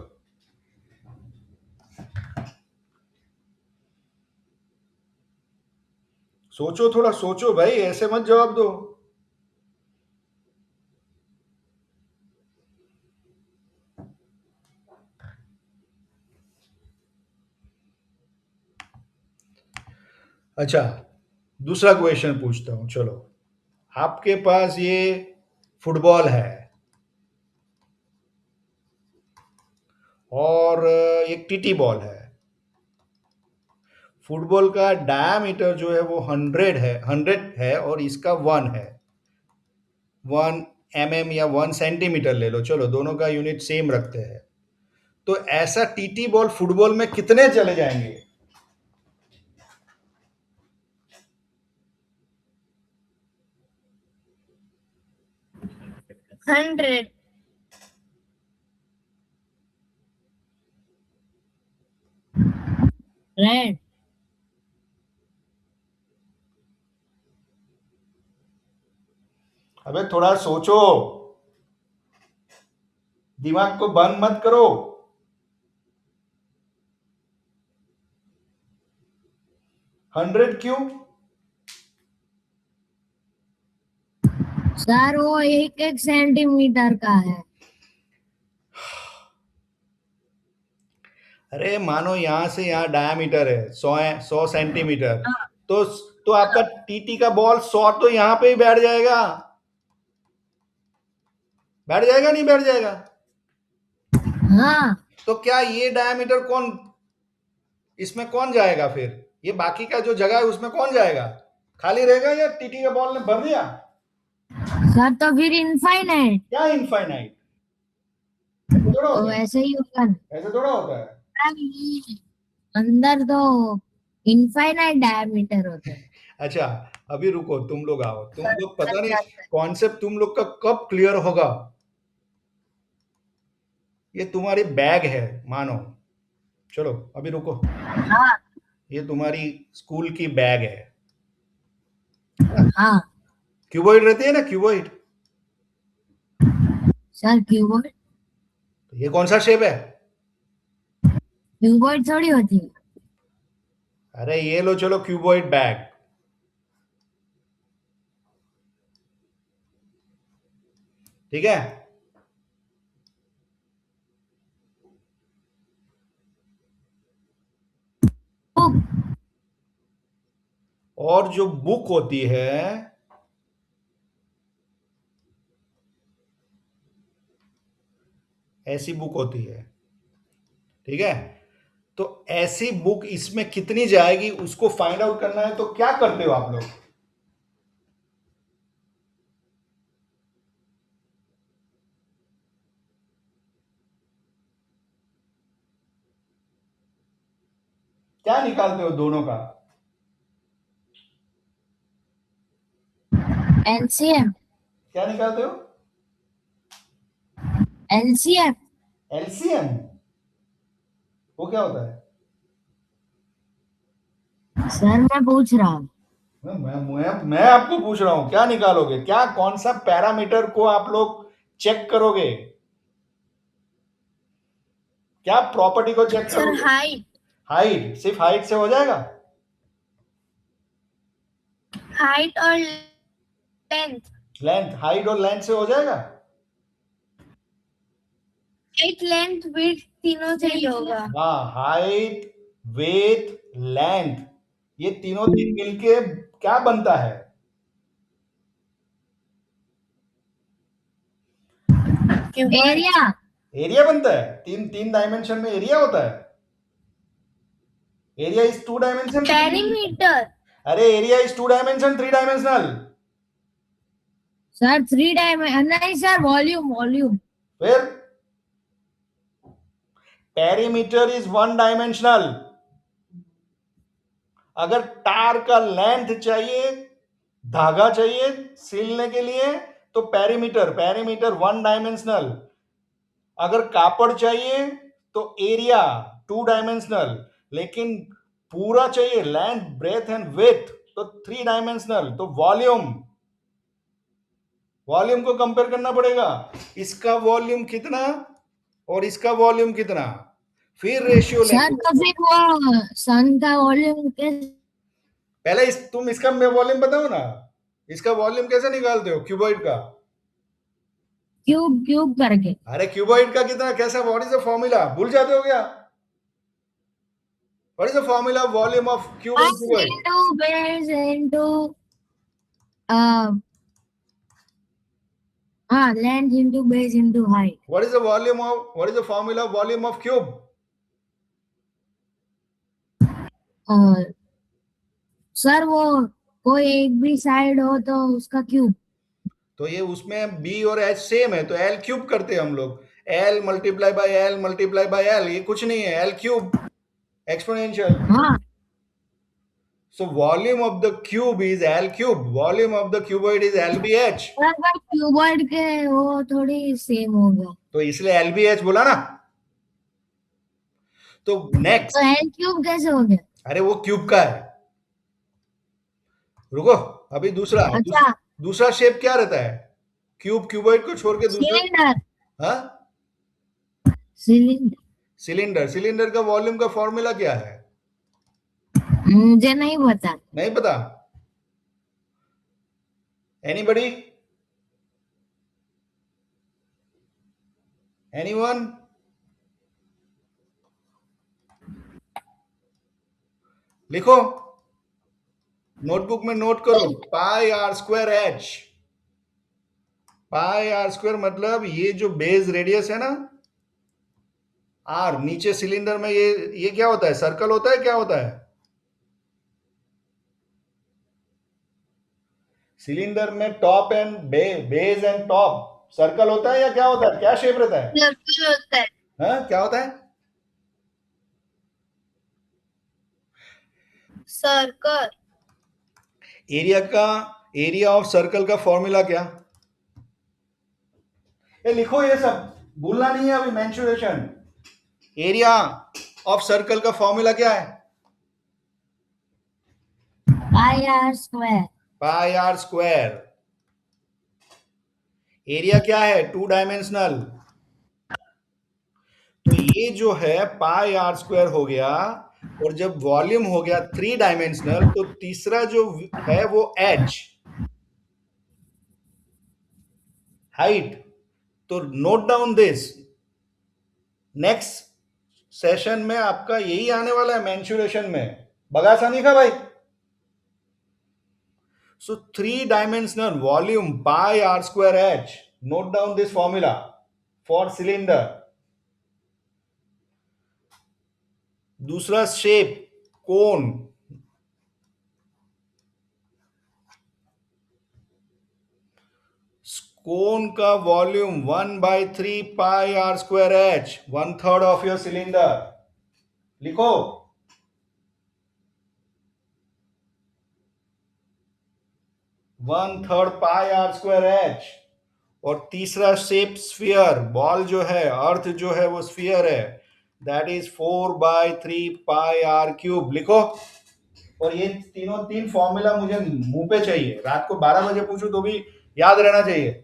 सोचो, थोड़ा सोचो भाई, ऐसे मत जवाब दो. अच्छा, दूसरा क्वेश्चन पूछता हूं. चलो, आपके पास ये फुटबॉल है और एक टीटी बॉल है. फुटबॉल का डायमीटर जो है वो 100 है और इसका 1 है. 1 mm या 1 सेंटीमीटर ले लो, चलो दोनों का यूनिट सेम रखते हैं. तो ऐसा टीटी बॉल फुटबॉल में कितने चले जाएंगे? 100. रेड. अबे थोड़ा सोचो. दिमाग को बंद मत करो। हंड्रेड क्यूब सर वो 1 सेंटीमीटर का है। अरे मानो यहां से यहां डायमीटर है 100 सेंटीमीटर, तो आपका टीटी का बॉल 100 तो यहां पे ही बैठ जाएगा, बैठ जाएगा नहीं बैठ जाएगा? हाँ तो क्या ये डायमीटर कौन, इसमें कौन जाएगा फिर? ये बाकी का जो जगह है उसमें कौन जाएगा? खाली रहेगा या टीटी का बॉल ने भर दिया? सर तो फिर इनफाइनाइट। क्या इनफाइनाइट? थोड़ा तो होता है, ऐसे ही होगा ना। ऐसे थोड़ा होता है। अंदर तो इनफाइनाइट डायमीटर होता है। अच्छा अभी रुको, तुम लोग आओ, तुम लोग पता नहीं कॉन्सेप्ट तुम लोग का कब क्लियर होगा। ये तुम्हारी बैग है मानो, चलो अभी रुको, हाँ ये तुम्हारी स्कूल की बैग है, हाँ क्यूबॉइड रहती है ना, क्यूबॉइड। सर क्यूबॉइड, तो ये कौन सा शेप है? क्यूबॉइड थोड़ी होती है। अरे ये लो चलो क्यूबॉइड बैग, ठीक है। और जो बुक होती है, ऐसी बुक होती है, ठीक है। तो ऐसी बुक इसमें कितनी जाएगी उसको फाइंड आउट करना है, तो क्या करते हो आप लोग? क्या निकालते हो दोनों का? एलसीएम। क्या निकालते हो? एलसीएम। एलसीएम, वो क्या होता है? सर मैं पूछ रहा हूँ। मैं आपको पूछ रहा हूं क्या निकालोगे, क्या कौन सा पैरामीटर को आप लोग चेक करोगे, क्या प्रॉपर्टी को चेक सर करोगे? हाइट, हाइट, सिर्फ हाइट से हो जाएगा? हाइट और लेंथ, लेंथ, हाइट और लेंथ से हो जाएगा? हाइट लेंथ विड्थ तीनों चाहिए होगा। हाँ, हाइट विड्थ लेंथ, ये तीनों दिन मिलके क्या बनता है? एरिया। एरिया बनता है। तीन तीन डायमेंशन में एरिया होता है। Area is 2 dimension. पेरीमीटर। अरे area is 2 dimension, 3 dimensional. Sir 3 dimension नहीं सर, वॉल्यूम वॉल्यूम। फिर पेरीमीटर इज 1 डायमेंशनल। अगर तार का लेंथ चाहिए, धागा चाहिए सिलने के लिए, तो पेरीमीटर, पेरीमीटर 1 डायमेंशनल। अगर कापड़ चाहिए तो एरिया 2 डायमेंशनल। लेकिन पूरा चाहिए लेंथ ब्रेथ एंड विड्थ तो 3 डायमेंशनल। तो वॉल्यूम, वॉल्यूम को कंपेयर करना पड़ेगा, इसका वॉल्यूम कितना और इसका वॉल्यूम कितना, फिर रेशियो सर लेंगे। तो फिर वो सन का वॉल्यूम कैसे? पहले तुम इसका वॉल्यूम बताओ ना, इसका वॉल्यूम कैसे निकालते हो क्यूबॉइड का? क्यूब क्यूब करके। अरे क्यूबॉइड का कितना, कैसा, व्हाट इज द फॉर्मूला, भूल जाते हो क्या? What is the formula of volume of cube in cuboid? into base into length into base into height. What is the volume of, what is the formula of volume of cube? Sir वो कोई एक भी side हो तो उसका cube. तो ये उसमें बी और एच सेम है तो एल क्यूब करते हैं हम लोग, L multiply by L multiply by L, ये कुछ नहीं है, एल क्यूब एक्सपोनेंशियल। हाँ so volume of the cube is L cube, volume of the cuboid is L B H. Sir cuboid के वो थोड़ी सेम हो गया, तो इसलिए एल बी एच बोला ना। तो नेक्स्ट, तो एल क्यूब कैसे हो गया? अरे वो क्यूब का है, रुको अभी दूसरा। अच्छा दूसरा शेप क्या रहता है क्यूब, क्यूबॉइड को छोड़ के दूसरा? सिलेंडर। हाँ सिलेंडर सिलेंडर, सिलेंडर का वॉल्यूम का फॉर्मूला क्या है? मुझे नहीं पता। नहीं पता? एनीबडी? एनीवन? लिखो, नोटबुक में नोट करो, pi are square h. Pi are square मतलब ये जो बेस रेडियस है ना, आर, नीचे सिलेंडर में ये क्या होता है? सर्कल होता है, क्या होता है? सिलेंडर में top and base and top circle होता है या क्या होता है? क्या शेप रहता है? सर्कल होता है। हाँ, क्या होता है? सर्कल। एरिया ऑफ सर्कल का फॉर्मूला क्या? ये लिखो, ये सब भूलना नहीं है अभी। मेंसुरेशन, एरिया ऑफ सर्कल का फॉर्मूला क्या है? Pi are square. Pi are square. Area क्या है? 2 डायमेंशनल। तो ये जो है पाई आर स्क्वायर हो गया, और जब वॉल्यूम हो गया 3 डायमेंशनल, तो तीसरा जो है वो एच, हाइट। तो note down this, next session में आपका यही आने वाला है मेंसुरेशन में। बगासा नहीं खा भाई। So 3-dimensional volume pi r square h. Note down this formula for cylinder. दूसरा शेप, कोन। कोन का volume 1/3 pi are square h, 1/3 of your cylinder. लिखो, one third pi are square h. और तीसरा shape sphere, ball जो है, अर्थ जो है वो स्फीयर है, that is 4/3 pi R cube. लिखो। और ये तीन फॉर्मूला मुझे मुंह पे चाहिए, रात को 12 बजे पूछूं तो भी याद रहना चाहिए।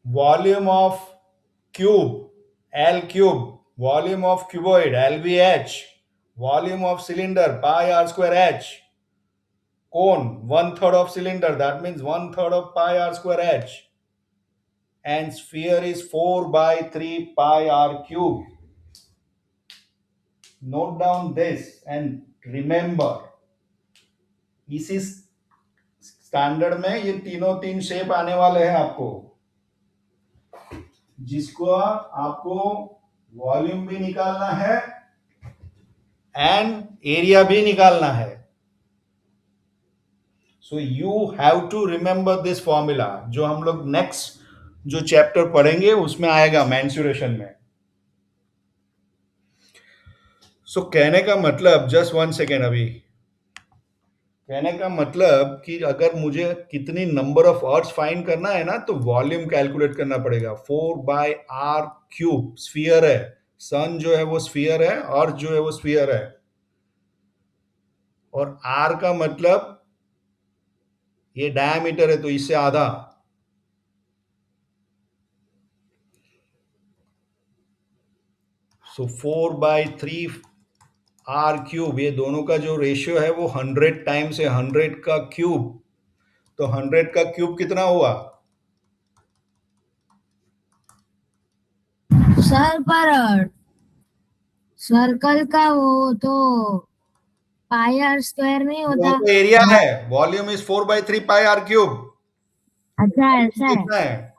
Volume of cube, L cube. Volume of cuboid, LVH। Volume of cylinder, pi are square H. Cone, 1/3 of cylinder, that means 1/3 of pi r square h. And sphere is 4/3 pi r cube. Note down this and remember, इसी standard में ये तीन shape आने वाले हैं आपको, जिसको आपको वॉल्यूम भी निकालना है एंड एरिया भी निकालना है। So you have to remember this formula, जो हम लोग नेक्स्ट जो चैप्टर पढ़ेंगे उसमें आएगा मेंसुरेशन में। सो कहने का मतलब, जस्ट 1 सेकेंड अभी, कहने का मतलब कि अगर मुझे कितनी नंबर ऑफ अर्थ फाइंड करना है ना, तो वॉल्यूम कैलकुलेट करना पड़ेगा। 4/r³ स्फीयर है, सन जो है वो स्फीयर है, अर्थ जो है वो स्फीयर है, और r का मतलब ये डायमीटर है, तो इससे आधा। सो 4/3 r³, ये दोनों का जो रेशियो है वो 100 टाइम्स है, 100 का क्यूब। तो 100 का क्यूब कितना हुआ? सर पर सर्कल का वो तो पाई आर स्क्वायर नहीं होता। वो तो एरिया है, वॉल्यूम इज 4/3 पाई r³। अच्छा ऐसा है। कितना है?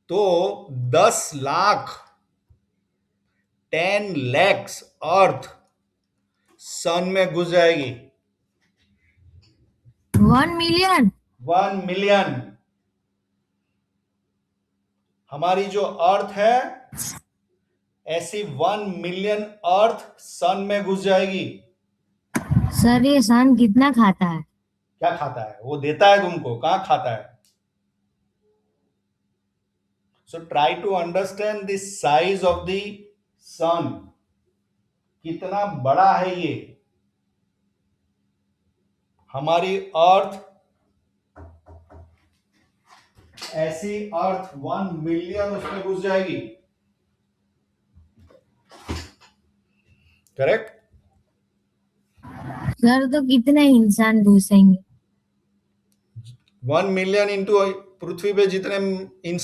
तो 10 लाख 10 lakhs अर्थ सन में घुस जाएगी। 1 मिलियन। 1 मिलियन। हमारी जो अर्थ है, ऐसी 1 मिलियन अर्थ सन में घुस जाएगी। सर ये सन कितना खाता है? क्या खाता है? वो देता है तुमको, कहां खाता है? So try to understand the size of the sun, कितना बड़ा है ये। हमारी अर्थ ऐसी अर्थ 1 मिलियन उसमें घुस जाएगी, करेक्ट? सर तो कितने इंसान घुसेंगे? 1 मिलियन इंटू पृथ्वी पे जितने इंसान